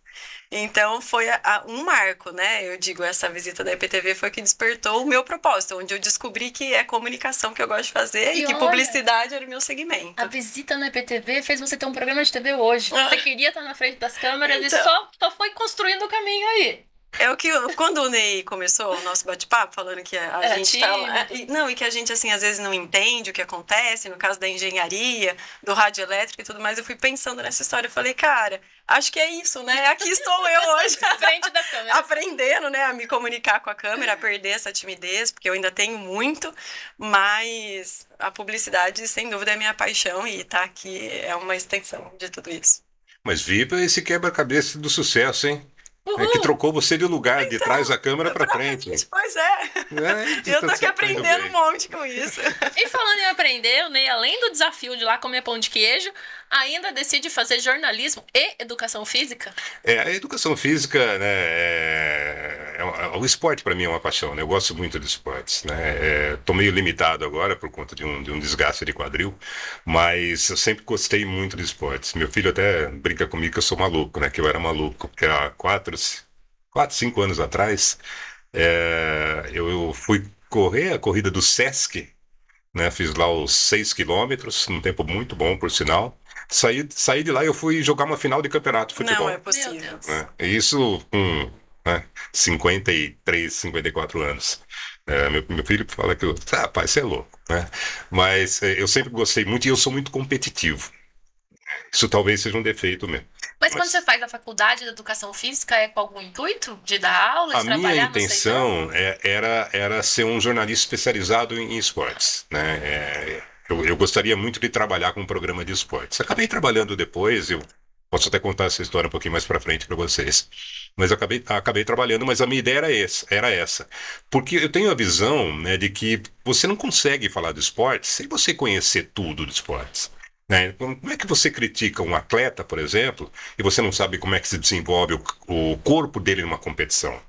Então, foi um marco, né? Eu digo, essa visita da IPTV foi que despertou o meu propósito, onde eu descobri que é comunicação que eu gosto de fazer E e que olha, publicidade era o meu segmento. a visita na IPTV fez você ter um programa de TV hoje. Você queria estar na frente das câmeras Então. e só foi construindo o caminho aí. É o que, quando o Ney começou o nosso bate-papo, falando que a Era gente tímido. não, e que a gente, assim, às vezes não entende o que acontece, no caso da engenharia, do rádio elétrico e tudo mais, eu fui pensando nessa história, eu falei, cara, acho que é isso, né? Aqui estou eu hoje, Na frente das câmeras. aprendendo, né, a me comunicar com a câmera, a perder essa timidez, porque eu ainda tenho muito, mas a publicidade, sem dúvida, é minha paixão e tá aqui é uma extensão de tudo isso. Mas viva esse quebra-cabeça do sucesso, hein? Uhul. Que trocou você de lugar, de trás da câmera para frente. Pois é, eu tô aqui aprendendo um monte com isso. E falando em aprender, o Ney, além do desafio de ir lá comer pão de queijo, ainda decide fazer jornalismo e educação física. A educação física, né, o esporte para mim é uma paixão, né? Eu gosto muito de esportes, né? Tô meio limitado agora por conta de um desgaste de quadril, mas eu sempre gostei muito de esportes. Meu filho até brinca comigo que eu sou maluco, né? Que eu era maluco, porque há 4, 5 anos atrás Eu fui correr a corrida do Sesc, né? Fiz lá os 6 quilômetros, num tempo muito bom, por sinal. Saí de lá e eu fui jogar uma final de campeonato de Não é futebol. Meu possível. Deus. Né? E isso com, né, 53, 54 anos. Meu filho fala que rapaz, você é louco, né? Mas eu sempre gostei muito e eu sou muito competitivo. Isso talvez seja um defeito mesmo. Mas quando você Mas faz a faculdade de educação física, é com algum intuito de dar aula, a de minha trabalhar no setor? intenção era ser um jornalista especializado em esportes, né? Eu gostaria muito de trabalhar com um programa de esportes. Acabei trabalhando depois, eu posso até contar essa história um pouquinho mais para frente para vocês. Mas eu acabei trabalhando, mas a minha ideia era essa. Porque eu tenho a visão, né, de que você não consegue falar de esportes sem você conhecer tudo de esportes. Né? Como é que você critica um atleta, por exemplo, e você não sabe como é que se desenvolve o corpo dele numa competição?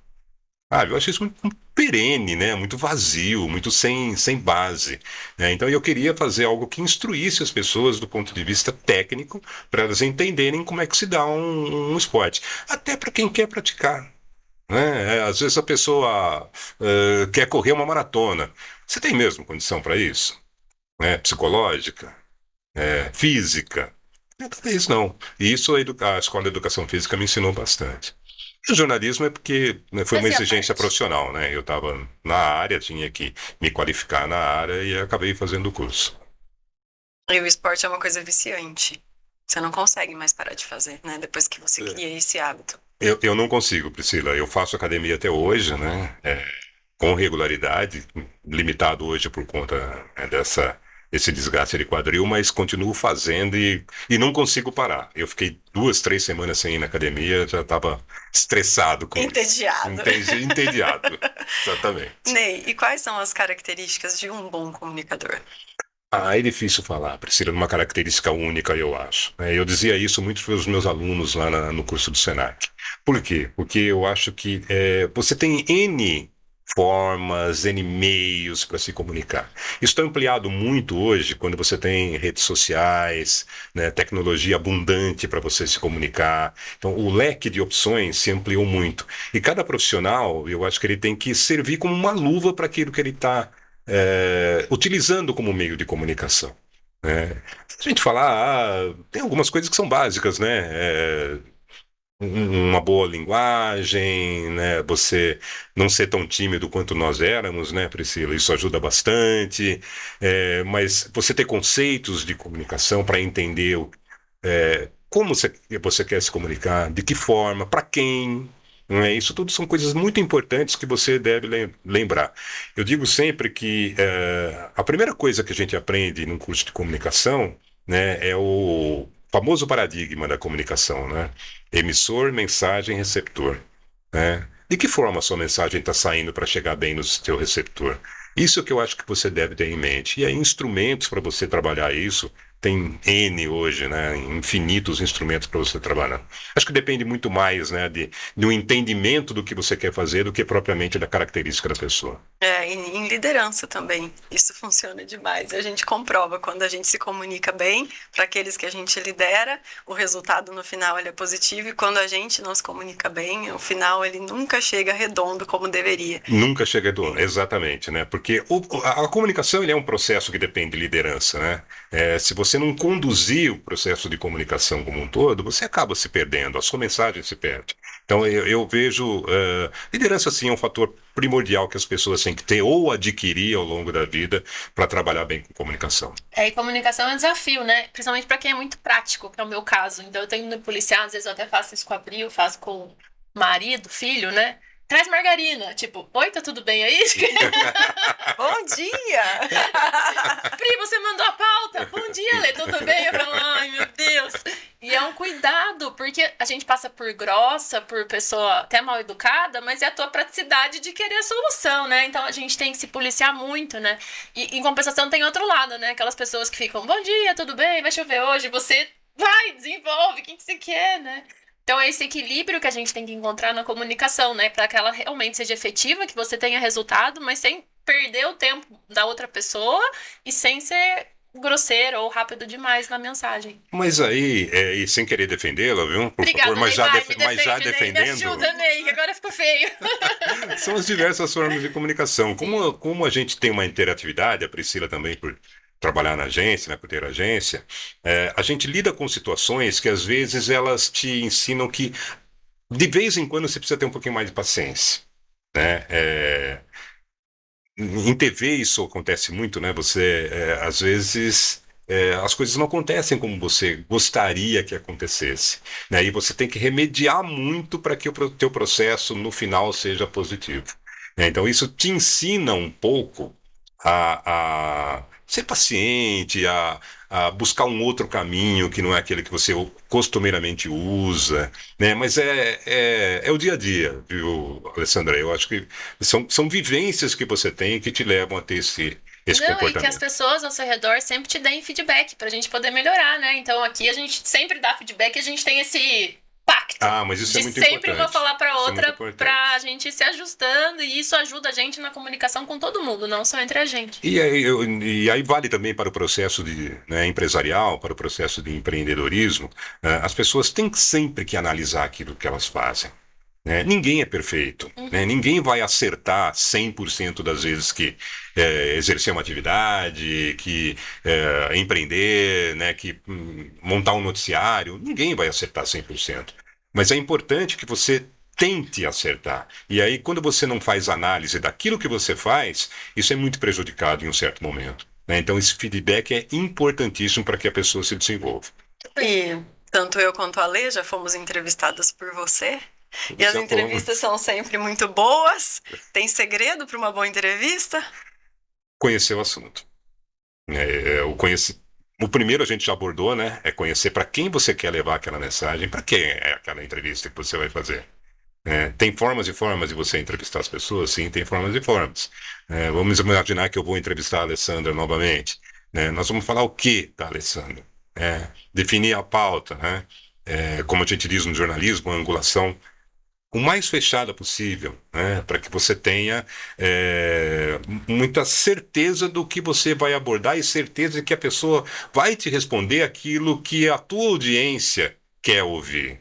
Ah, eu acho isso muito perene, né? Muito vazio, muito sem base. Né? Então eu queria fazer algo que instruísse as pessoas do ponto de vista técnico, para elas entenderem como é que se dá um esporte. Até para quem quer praticar. Né? Às vezes a pessoa quer correr uma maratona. Você tem mesmo condição para isso? Né? Psicológica? Física? Talvez não. E isso a Escola de Educação Física me ensinou bastante. O jornalismo é porque, né, foi uma Fazia exigência parte. profissional, né? Eu estava na área, tinha que me qualificar na área e acabei fazendo o curso. E o esporte é uma coisa viciante. Você não consegue mais parar de fazer, né? Depois que você cria esse hábito. Eu não consigo, Priscila. Eu faço academia até hoje, né? Com regularidade, limitado hoje por conta, né, esse desgaste de quadril, mas continuo fazendo e não consigo parar. Eu fiquei 2, 3 semanas sem ir na academia, já estava estressado com isso. Entediado. Entediado. Exatamente. Ney, e quais são as características de um bom comunicador? É difícil falar, Priscila, de uma característica única, eu acho. Eu dizia isso muito para os meus alunos lá no curso do Senac. Por quê? Porque eu acho que você tem N formas, N meios para se comunicar. Isso está ampliado muito hoje, quando você tem redes sociais, né, tecnologia abundante para você se comunicar. Então, o leque de opções se ampliou muito. E cada profissional, eu acho que ele tem que servir como uma luva para aquilo que ele está utilizando como meio de comunicação. Né? Se a gente falar, tem algumas coisas que são básicas, né? Uma boa linguagem, né? Você não ser tão tímido quanto nós éramos, né, Priscila? Isso ajuda bastante. Mas você ter conceitos de comunicação para entender como você quer se comunicar, de que forma, para quem. Não é? Isso tudo são coisas muito importantes que você deve lembrar. Eu digo sempre que a primeira coisa que a gente aprende num curso de comunicação, né, é o famoso paradigma da comunicação, né? Emissor, mensagem, receptor. Né? De que forma a sua mensagem está saindo para chegar bem no seu receptor? Isso que eu acho que você deve ter em mente. E aí, instrumentos para você trabalhar isso, tem N hoje, né? Infinitos instrumentos para você trabalhar. Acho que depende muito mais, né, de um entendimento do que você quer fazer do que propriamente da característica da pessoa. Em liderança também. Isso funciona demais. A gente comprova quando a gente se comunica bem para aqueles que a gente lidera, o resultado no final ele é positivo, e quando a gente não se comunica bem, o final ele nunca chega redondo como deveria. Nunca chega do exatamente, né? Porque a comunicação ele é um processo que depende de liderança, né? Se você não conduzir o processo de comunicação como um todo, você acaba se perdendo, a sua mensagem se perde. Então eu vejo liderança sim é um fator primordial que as pessoas têm que ter ou adquirir ao longo da vida para trabalhar bem com comunicação. E comunicação é um desafio, né? Principalmente para quem é muito prático, que é o meu caso. Então eu tenho no policial, às vezes eu até faço isso com a Bri, eu faço com marido, filho, né? Traz margarina. Tipo, oi, tá tudo bem aí? Bom dia! Pri, você mandou a pauta? Bom dia, Lê, tudo bem? Eu falo, ai, meu Deus. E é um cuidado, porque a gente passa por grossa, por pessoa até mal educada, mas é a tua praticidade de querer a solução, né? Então a gente tem que se policiar muito, né? E em compensação tem outro lado, né? Aquelas pessoas que ficam, bom dia, tudo bem? Vai chover hoje? Você vai, desenvolve, o que você quer, né? Então é esse equilíbrio que a gente tem que encontrar na comunicação, né? Para que ela realmente seja efetiva, que você tenha resultado, mas sem perder o tempo da outra pessoa e sem ser grosseiro ou rápido demais na mensagem. Mas aí, e sem querer defendê-la, viu? Por Obrigada, favor, mas Ney, já, vai, me mas já defende, Ney, me defendendo, ajuda, Ney, que agora ficou feio. são as diversas formas de comunicação. Como a gente tem uma interatividade, a Priscila também por trabalhar na agência, né, por ter agência, a gente lida com situações que às vezes elas te ensinam que de vez em quando você precisa ter um pouquinho mais de paciência, né? Em TV isso acontece muito, né? Você, às vezes, as coisas não acontecem como você gostaria que acontecesse, né? E você tem que remediar muito para que o teu processo no final seja positivo, né? Então isso te ensina um pouco a ser paciente, a buscar um outro caminho que não é aquele que você costumeiramente usa, né? Mas é o dia a dia, viu, Alessandra? Eu acho que são vivências que você tem que te levam a ter esse Não, e que as comportamento. pessoas ao seu redor sempre te deem feedback pra gente poder melhorar, né? Então aqui a gente sempre dá feedback e a gente tem esse pacto Ah, mas isso é de muito sempre uma importante. falar pra Isso é muito outra importante. pra gente ir se ajustando e isso ajuda a gente na comunicação com todo mundo, não só entre a gente. E aí vale também para o processo né, empresarial, para o processo de empreendedorismo, as pessoas têm sempre que analisar aquilo que elas fazem, né? Ninguém é perfeito, né? Ninguém vai acertar 100% das vezes que exercer uma atividade, que empreender, né, que montar um noticiário. Ninguém vai acertar 100%. Mas é importante que você tente acertar. E aí, quando você não faz análise daquilo que você faz, isso é muito prejudicado em um certo momento, né? Então, esse feedback é importantíssimo para que a pessoa se desenvolva. E tanto eu quanto a Lê já fomos entrevistadas por você. E as Já entrevistas são sempre muito boas. Tem segredo para uma boa entrevista? conhecer o assunto. O primeiro a gente já abordou, né? É conhecer para quem você quer levar aquela mensagem, para quem é aquela entrevista que você vai fazer. Tem formas e formas de você entrevistar as pessoas? Sim, tem formas e formas. Vamos imaginar que eu vou entrevistar a Alessandra novamente, né? Nós vamos falar o que da Alessandra? Definir a pauta, né? Como a gente diz no jornalismo, a angulação o mais fechada possível, né? Para que você tenha muita certeza do que você vai abordar e certeza que a pessoa vai te responder aquilo que a tua audiência quer ouvir,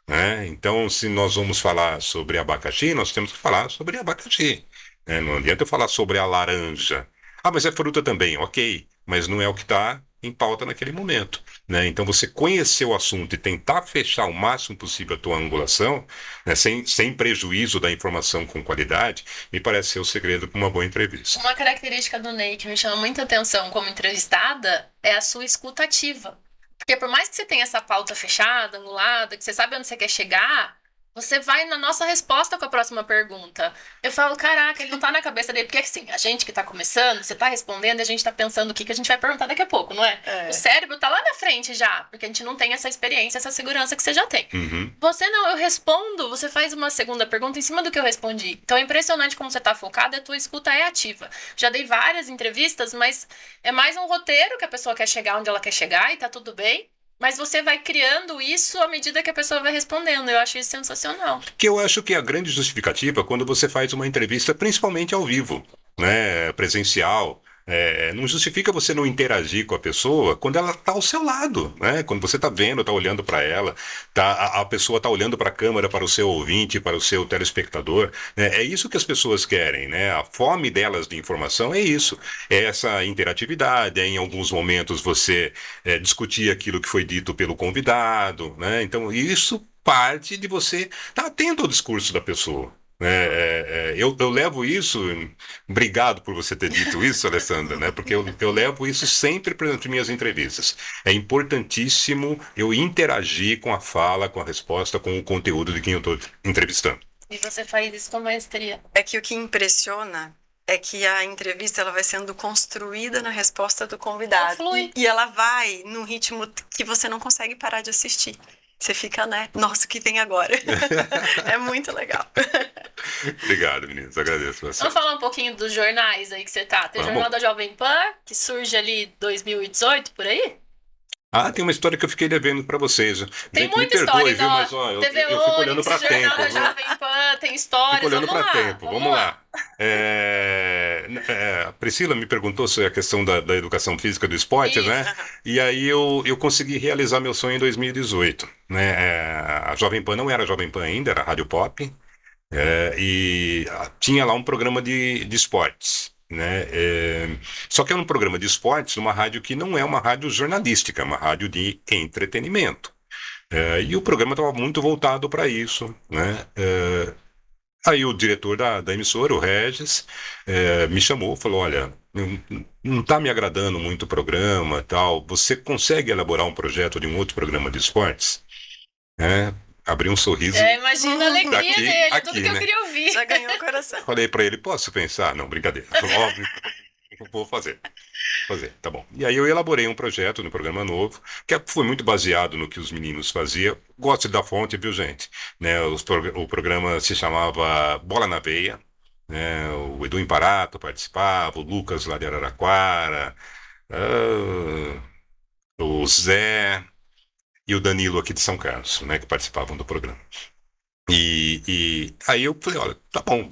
né? Então, se nós vamos falar sobre abacaxi, nós temos que falar sobre abacaxi, né? Não adianta eu falar sobre a laranja. Ah, mas é fruta também, ok, mas não é o que está em pauta naquele momento, né? Então, você conhecer o assunto e tentar fechar o máximo possível a tua angulação, né? Sem prejuízo da informação com qualidade, me parece ser o segredo para uma boa entrevista. Uma característica do Ney que me chama muita atenção como entrevistada é a sua escuta ativa. Porque por mais que você tenha essa pauta fechada, angulada, que você sabe onde você quer chegar, você vai na nossa resposta com a próxima pergunta. Eu falo, caraca, ele não tá na cabeça dele. Porque assim, a gente que tá começando, você tá respondendo e a gente tá pensando o que a gente vai perguntar daqui a pouco, não é? O cérebro tá lá na frente já, porque a gente não tem essa experiência, essa segurança que você já tem. Uhum. Você não, eu respondo, você faz uma segunda pergunta em cima do que eu respondi. Então é impressionante como você tá focado e a tua escuta é ativa. Já dei várias entrevistas, mas é mais um roteiro que a pessoa quer chegar onde ela quer chegar e tá tudo bem. Mas você vai criando isso à medida que a pessoa vai respondendo. Eu acho isso sensacional. Que eu acho que é a grande justificativa quando você faz uma entrevista, principalmente ao vivo, né, presencial. Não justifica você não interagir com a pessoa quando ela está ao seu lado, né? Quando você está vendo, está olhando para ela, a pessoa está olhando para a câmera, para o seu ouvinte, para o seu telespectador, né? É isso que as pessoas querem, né? A fome delas de informação é isso, é essa interatividade, em alguns momentos você discutir aquilo que foi dito pelo convidado, né? Então isso parte de você estar atento ao discurso da pessoa. Eu levo isso. Obrigado por você ter dito isso, Alessandra, né? Porque eu levo isso sempre para as minhas entrevistas. É importantíssimo eu interagir com a fala, com a resposta, com o conteúdo de quem eu estou entrevistando. E você faz isso com maestria. É que o que impressiona é que a entrevista ela vai sendo construída na resposta do convidado. Flui. E ela vai num ritmo que você não consegue parar de assistir. Você fica, né? Nossa, o que vem agora? É muito legal. Obrigado, meninos. Agradeço você. Vamos falar um pouquinho dos jornais aí que você tá. Tem o Jornal da Jovem Pan, que surge ali 2018, por aí? Tem uma história que eu fiquei devendo para vocês. Tem Gente, muita me perdoe, história, viu? Mas ó, eu fico olhando para tempo. Jornal da Jovem Pan, tem histórias. Fico olhando Vamos para lá, tempo. Vamos lá. A Priscila me perguntou sobre a questão da educação física do esporte, né? Isso. E aí eu consegui realizar meu sonho em 2018, né? A Jovem Pan não era Jovem Pan ainda, era Rádio Pop, tinha lá um programa de esportes, né? Só que é um programa de esportes numa rádio que não é uma rádio jornalística, é uma rádio de entretenimento. E o programa estava muito voltado para isso, né? Aí o diretor da emissora, o Regis, me chamou, falou, olha, não está me agradando muito o programa, tal. Você consegue elaborar um projeto de um outro programa de esportes? Abri um sorriso Imagina a alegria daqui dele, aqui, tudo que eu né? queria ouvir. Já ganhou o coração. Falei para ele, posso pensar? Não, brincadeira. Óbvio, vou fazer. Tá bom. E aí eu elaborei um projeto no programa novo, que foi muito baseado no que os meninos faziam. Gosto da fonte, viu, gente? Né, o programa se chamava Bola na Veia, né, o Edu Imparato participava, o Lucas lá de Araraquara, o Zé e o Danilo aqui de São Carlos, né, que participavam do programa. E aí eu falei, olha, tá bom,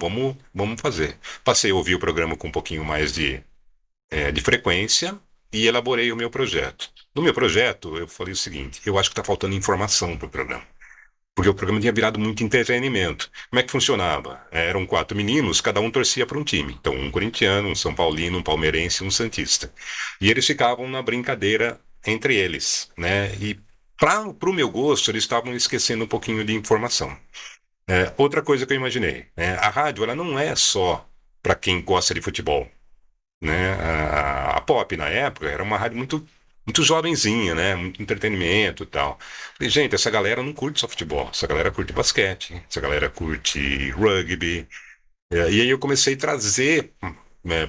vamos fazer. Passei a ouvir o programa com um pouquinho mais de frequência e elaborei o meu projeto. No meu projeto, eu falei o seguinte, eu acho que está faltando informação para o programa. Porque o programa tinha virado muito entretenimento. Como é que funcionava? Eram 4 meninos, cada um torcia para um time. Então, um corintiano, um são paulino, um palmeirense e um santista. E eles ficavam na brincadeira entre eles, né? E para o meu gosto, eles estavam esquecendo um pouquinho de informação. Outra coisa que eu imaginei, né? A rádio ela não é só para quem gosta de futebol, né? A Pop, na época, era uma rádio muito jovenzinha, né? Muito entretenimento e tal. Falei, gente, essa galera não curte só futebol, essa galera curte basquete, essa galera curte rugby. E aí eu comecei a trazer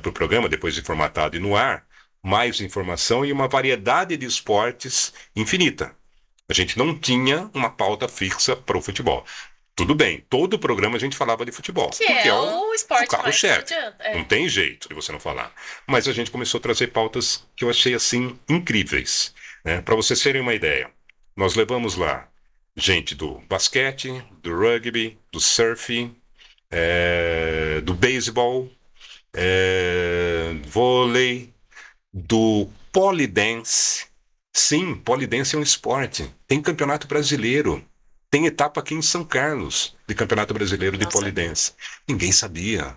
para o programa, depois de formatado e no ar, mais informação e uma variedade de esportes infinita. A gente não tinha uma pauta fixa para o futebol. Tudo bem, todo programa a gente falava de futebol. Que porque é o esporte mais carro-chefe. adianta. Não tem jeito de você não falar. Mas a gente começou a trazer pautas que eu achei, assim, incríveis. Né? Para vocês terem uma ideia, nós levamos lá gente do basquete, do rugby, do surf, do beisebol, vôlei, do polydance. Sim, polydance é um esporte. Tem campeonato brasileiro. Tem etapa aqui em São Carlos de campeonato brasileiro de polydance. Ninguém sabia.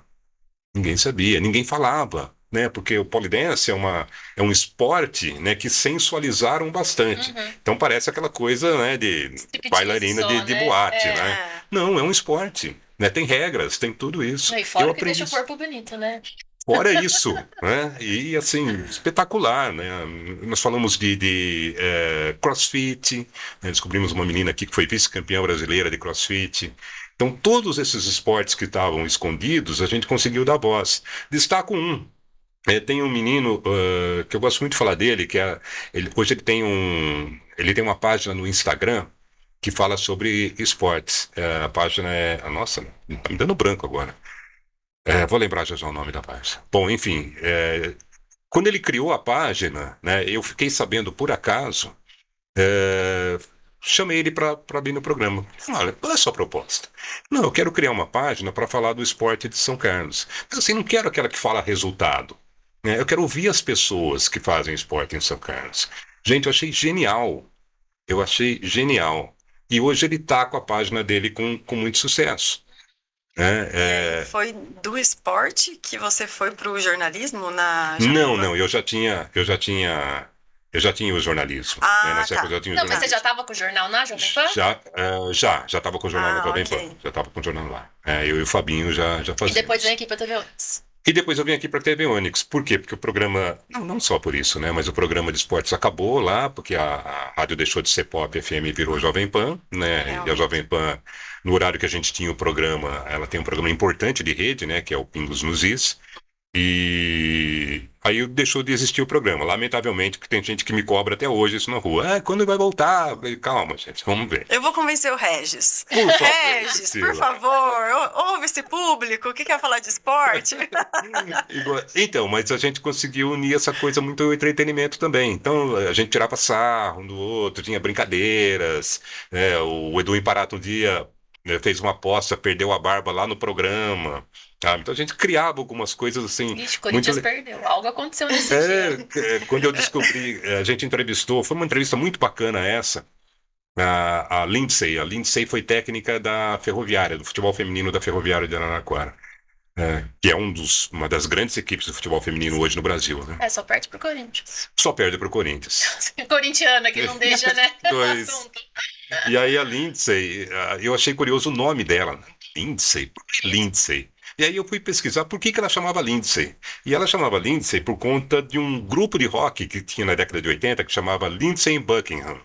Ninguém falava. Né? Porque o polydance é um esporte, né, que sensualizaram bastante. Uhum. Então parece aquela coisa, né, de bailarina de boate. Né? Não, é um esporte. Né? Tem regras, tem tudo isso. E fora eu que aprendi deixa o corpo bonito, né? Fora isso, né? E assim, espetacular, né? Nós falamos de CrossFit, né? Descobrimos uma menina aqui que foi vice-campeã brasileira de CrossFit. Então, todos esses esportes que estavam escondidos, a gente conseguiu dar voz. Destaco um. Tem um menino que eu gosto muito de falar dele, hoje ele tem uma página no Instagram que fala sobre esportes. A página nossa, tá me dando branco agora. Vou lembrar já o nome da página. Bom, enfim, quando ele criou a página, né, eu fiquei sabendo por acaso, chamei ele para vir no programa. Olha, qual é a sua proposta? Não, eu quero criar uma página para falar do esporte de São Carlos. Mas assim, não quero aquela que fala resultado. Né? Eu quero ouvir as pessoas que fazem esporte em São Carlos. Gente, eu achei genial. E hoje ele está com a página dele com muito sucesso. Foi do esporte que você foi para o jornalismo na Não, eu já tinha o jornalismo. Né? Nessa época eu já tinha o Não, mas jornalismo. você já estava com o jornal na Jovem Pan? Já estava com o jornal na Jovem ok. Pan. Já estava com o jornal lá. Eu e o Fabinho já E fazíamos. depois vem aqui pra TV Onix. E depois eu vim aqui para a TV Onix. Por quê? Porque o programa, não só por isso, né? Mas o programa de esportes acabou lá, porque a rádio deixou de ser Pop FM e virou Jovem Pan, né? E a Jovem Pan, no horário que a gente tinha o programa, ela tem um programa importante de rede, né? Que é o Pingos nos Is. E aí deixou de existir o programa. Lamentavelmente, porque tem gente que me cobra até hoje isso na rua. Quando vai voltar? Calma, gente, vamos ver. Eu vou convencer o Regis. Por favor, Regis, Priscila. por favor, ouve esse público que quer falar de esporte. Então, mas a gente conseguiu unir essa coisa muito ao entretenimento também. Então, a gente tirava sarro um do outro, tinha brincadeiras. O Edu Imparato um dia né, fez uma aposta, perdeu a barba lá no programa. Então a gente criava algumas coisas assim. Ixi, o Corinthians perdeu. Algo aconteceu nesse dia. Quando eu descobri, a gente entrevistou, foi uma entrevista muito bacana essa, a Lindsay. A Lindsay foi técnica da Ferroviária, do futebol feminino da Ferroviária de Araraquara. Que é uma das grandes equipes de futebol feminino hoje no Brasil, né? Só perde pro Corinthians. Só perde pro Corinthians. Corintiana, que não deixa, né? O assunto. E aí a Lindsay, eu achei curioso o nome dela. Lindsay? Por que Lindsay? E aí eu fui pesquisar por que ela chamava Lindsay. E ela chamava Lindsay por conta de um grupo de rock que tinha na década de 80 que chamava Lindsay Buckingham.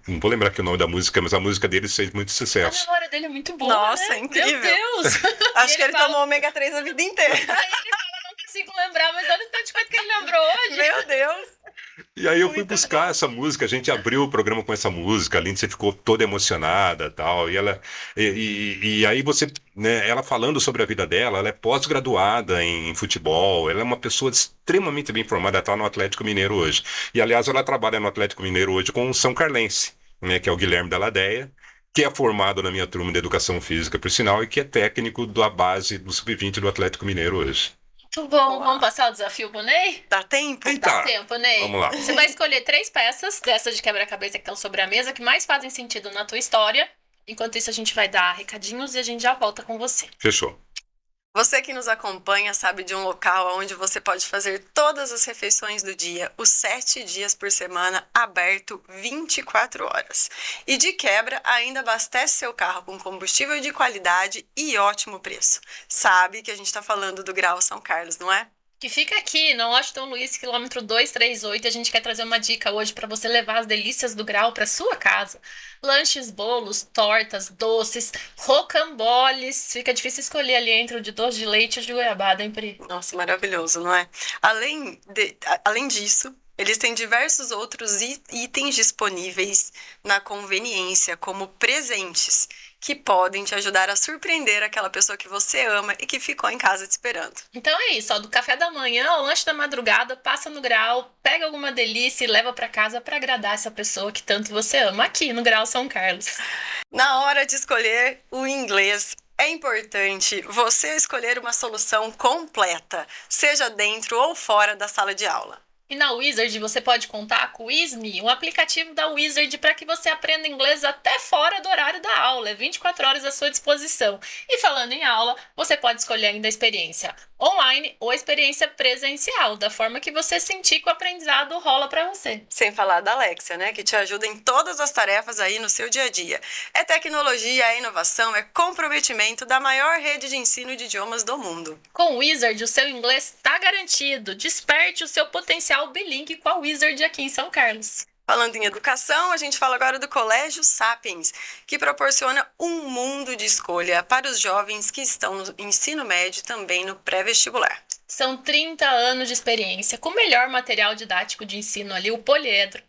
Não vou lembrar aqui o nome da música, mas a música deles fez muito A sucesso. memória dele é muito boa, Nossa, né? incrível. Meu Deus! Acho que ele tomou ômega 3 a vida inteira. Aí ele fala, não consigo lembrar, mas olha o tanto de coisa que ele lembrou hoje. Meu Deus. E aí eu fui buscar essa música, a gente abriu o programa com essa música, a Lindsay ficou toda emocionada tal, e aí você, né, ela falando sobre a vida dela, ela é pós-graduada em futebol, ela é uma pessoa extremamente bem formada, ela está no Atlético Mineiro hoje. E aliás, ela trabalha no Atlético Mineiro hoje com o São Carlense, né, que é o Guilherme Dalladeia, que é formado na minha turma de Educação Física, por sinal, e que é técnico da base do Sub-20 do Atlético Mineiro hoje. Muito bom, vamos passar o desafio pro Ney? Dá tempo? Dá tempo, Ney. Vamos lá. Você vai escolher 3 peças dessas de quebra-cabeça que estão sobre a mesa que mais fazem sentido na tua história. Enquanto isso, a gente vai dar recadinhos e a gente já volta com você. Fechou. Você que nos acompanha sabe de um local onde você pode fazer todas as refeições do dia, os 7 dias por semana, aberto 24 horas. E de quebra, ainda abastece seu carro com combustível de qualidade e ótimo preço. Sabe que a gente está falando do Grau São Carlos, não é? Que fica aqui na Washington Luiz, quilômetro 238. A gente quer trazer uma dica hoje para você levar as delícias do Grau para sua casa. Lanches, bolos, tortas, doces, rocamboles. Fica difícil escolher ali entre o de doce de leite e o de goiabada, hein, Pri? Nossa, maravilhoso, não é? Além disso, eles têm diversos outros itens disponíveis na conveniência, como presentes, que podem te ajudar a surpreender aquela pessoa que você ama e que ficou em casa te esperando. Então é isso, ó, do café da manhã ao lanche da madrugada, passa no Grau, pega alguma delícia e leva para casa para agradar essa pessoa que tanto você ama, aqui no Grau São Carlos. Na hora de escolher o inglês, é importante você escolher uma solução completa, seja dentro ou fora da sala de aula. E na Wizard você pode contar com o Wizme, um aplicativo da Wizard para que você aprenda inglês até fora do horário da aula. É 24 horas à sua disposição. E falando em aula, você pode escolher ainda a experiência online ou a experiência presencial, da forma que você sentir que o aprendizado rola para você. Sem falar da Alexia, né, que te ajuda em todas as tarefas aí no seu dia a dia. É tecnologia, é inovação, é comprometimento da maior rede de ensino de idiomas do mundo. Com o Wizard, o seu inglês está garantido. Desperte o seu potencial bilingue com a Wizard aqui em São Carlos. Falando em educação, a gente fala agora do Colégio Sapiens, que proporciona um mundo de escolha para os jovens que estão no ensino médio e também no pré-vestibular. São 30 anos de experiência, com o melhor material didático de ensino ali, o poliedro,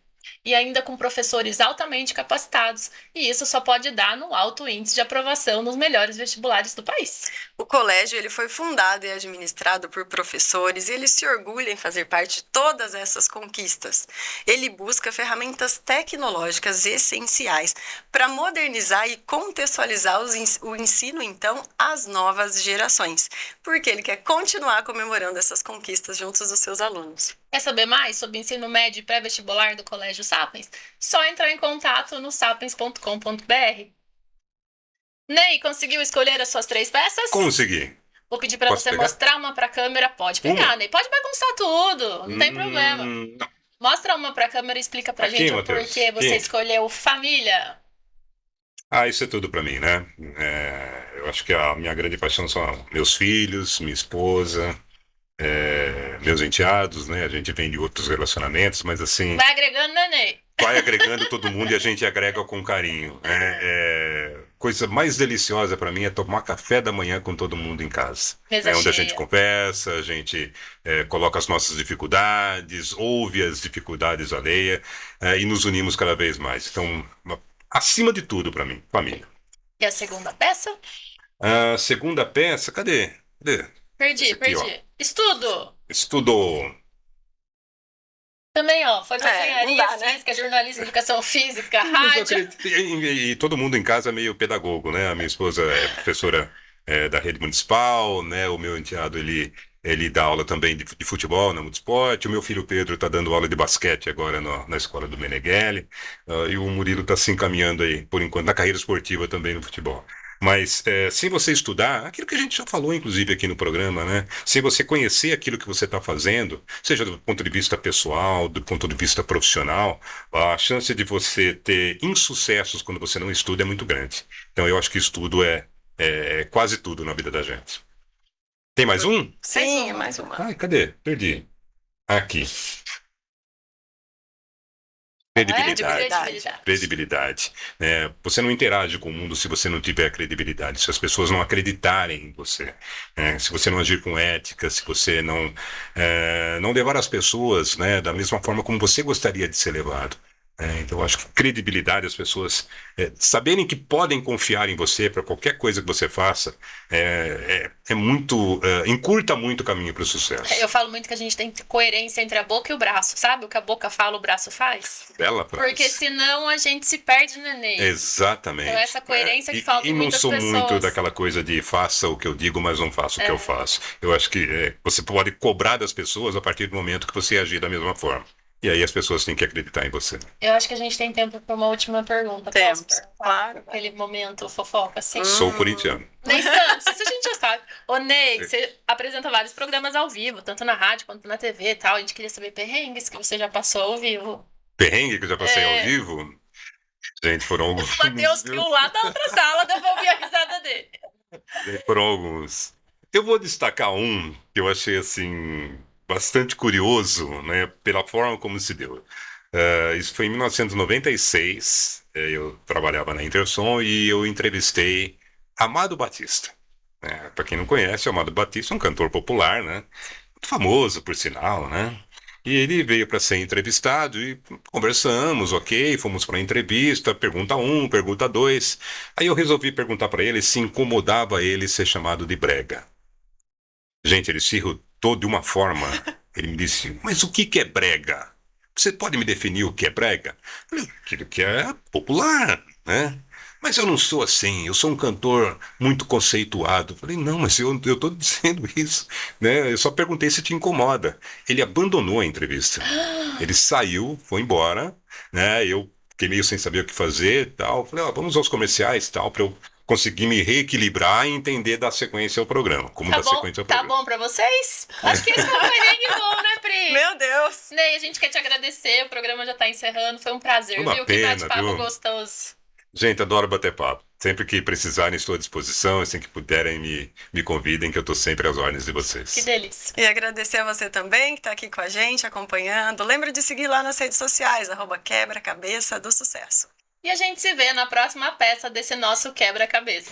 e ainda com professores altamente capacitados, e isso só pode dar no alto índice de aprovação nos melhores vestibulares do país. O colégio ele foi fundado e administrado por professores e ele se orgulha em fazer parte de todas essas conquistas. Ele busca ferramentas tecnológicas essenciais para modernizar e contextualizar o ensino, então, às novas gerações, porque ele quer continuar comemorando essas conquistas juntos dos seus alunos. Quer saber mais sobre o ensino médio e pré-vestibular do Colégio Sapiens? Só entrar em contato no sapiens.com.br. Ney, conseguiu escolher as suas 3 peças? Consegui. Vou pedir para Posso você pegar? mostrar uma para a câmera. Pode pegar, Ney. Pode bagunçar tudo. Não tem problema. Não. Mostra uma para a câmera e explica pra Aqui, gente o Matheus. porquê você Aqui. escolheu família. Isso é tudo pra mim, né? Eu acho que a minha grande paixão são meus filhos, minha esposa, meus enteados, né? A gente vem de outros relacionamentos, mas assim, Vai agregando, né, Ney? vai agregando todo mundo e a gente agrega com carinho. Coisa mais deliciosa pra mim é tomar café da manhã com todo mundo em casa. Mesa Onde a cheia. gente conversa, a gente coloca as nossas dificuldades, ouve as dificuldades alheias e nos unimos cada vez mais. Então, acima de tudo pra mim, família. E a segunda peça? A segunda peça, cadê? Perdi. Esse aqui, Estudo. Estudo. também, ó, foi pra não engenharia dá, né? física, jornalismo, educação física, Mas eu rádio. acredito- e todo mundo em casa é meio pedagogo, né? A minha esposa é professora da rede municipal, né? O meu enteado, ele dá aula também de futebol na Multisport. O meu filho Pedro está dando aula de basquete agora na escola do Meneghelli. E o Murilo está se encaminhando aí, por enquanto, na carreira esportiva também no futebol. Mas se você estudar, aquilo que a gente já falou, inclusive, aqui no programa, né? Se você conhecer aquilo que você está fazendo, seja do ponto de vista pessoal, do ponto de vista profissional, a chance de você ter insucessos quando você não estuda é muito grande. Então, eu acho que estudo é quase tudo na vida da gente. Tem mais um? Sim, mais uma. Ai, cadê? Perdi. Aqui. Credibilidade. Credibilidade. Você não interage com o mundo se você não tiver credibilidade, se as pessoas não acreditarem em você, se você não agir com ética, se você não levar as pessoas, né, da mesma forma como você gostaria de ser levado. Então, eu acho que credibilidade, as pessoas saberem que podem confiar em você para qualquer coisa que você faça, encurta muito o caminho para o sucesso. Eu falo muito que a gente tem coerência entre a boca e o braço, sabe? O que a boca fala, o braço faz. Bela frase. Porque senão a gente se perde no Enem. Exatamente. Então essa coerência que falta em muitas pessoas. E não sou muito daquela coisa de faça o que eu digo, mas não faço o que eu faço. Eu acho que você pode cobrar das pessoas a partir do momento que você agir da mesma forma. E aí as pessoas têm que acreditar em você. Eu acho que a gente tem tempo para uma última pergunta. Temos, claro. Aquele momento fofoca, assim. Sou corintiano. Ney Santos, isso a gente já sabe. Ô, Ney, você apresenta vários programas ao vivo, tanto na rádio quanto na TV e tal. A gente queria saber perrengues que você já passou ao vivo. Perrengue que eu já passei ao vivo? Gente, foram alguns. O Matheus Kiel lá da outra sala, deu pra ouvir a risada dele. Foram alguns. Eu vou destacar um que eu achei, assim, bastante curioso, né, pela forma como se deu. Isso foi em 1996, eu trabalhava na Intersom e eu entrevistei Amado Batista. Para quem não conhece, o Amado Batista é um cantor popular, né, muito famoso, por sinal, né? E ele veio para ser entrevistado e conversamos, ok, fomos para a entrevista, pergunta 1, pergunta 2. Aí eu resolvi perguntar para ele se incomodava ele ser chamado de brega. Gente, ele se irritou de uma forma. Ele me disse, mas o que é brega? Você pode me definir o que é brega? Eu falei, aquilo que é popular, né? Mas eu não sou assim, eu sou um cantor muito conceituado. Eu falei, não, mas eu tô dizendo isso, né? Eu só perguntei se te incomoda. Ele abandonou a entrevista. Ele saiu, foi embora, né? Eu fiquei meio sem saber o que fazer e tal. Falei, vamos aos comerciais e tal, para eu conseguir me reequilibrar e entender da sequência ao programa. Como dar sequência ao programa. Tá bom pra vocês? Acho que esse foi um perrengue bom, né, Pri? Meu Deus! Ney, a gente quer te agradecer, o programa já tá encerrando, foi um prazer, Uma viu? pena, Que bate-papo viu? gostoso. Gente, adoro bater papo. Sempre que precisarem, estou à disposição. Assim que puderem, me convidem, que eu estou sempre às ordens de vocês. Que delícia. E agradecer a você também, que está aqui com a gente, acompanhando. Lembra de seguir lá nas redes sociais, @quebra-cabeça do sucesso. E a gente se vê na próxima peça desse nosso quebra-cabeça.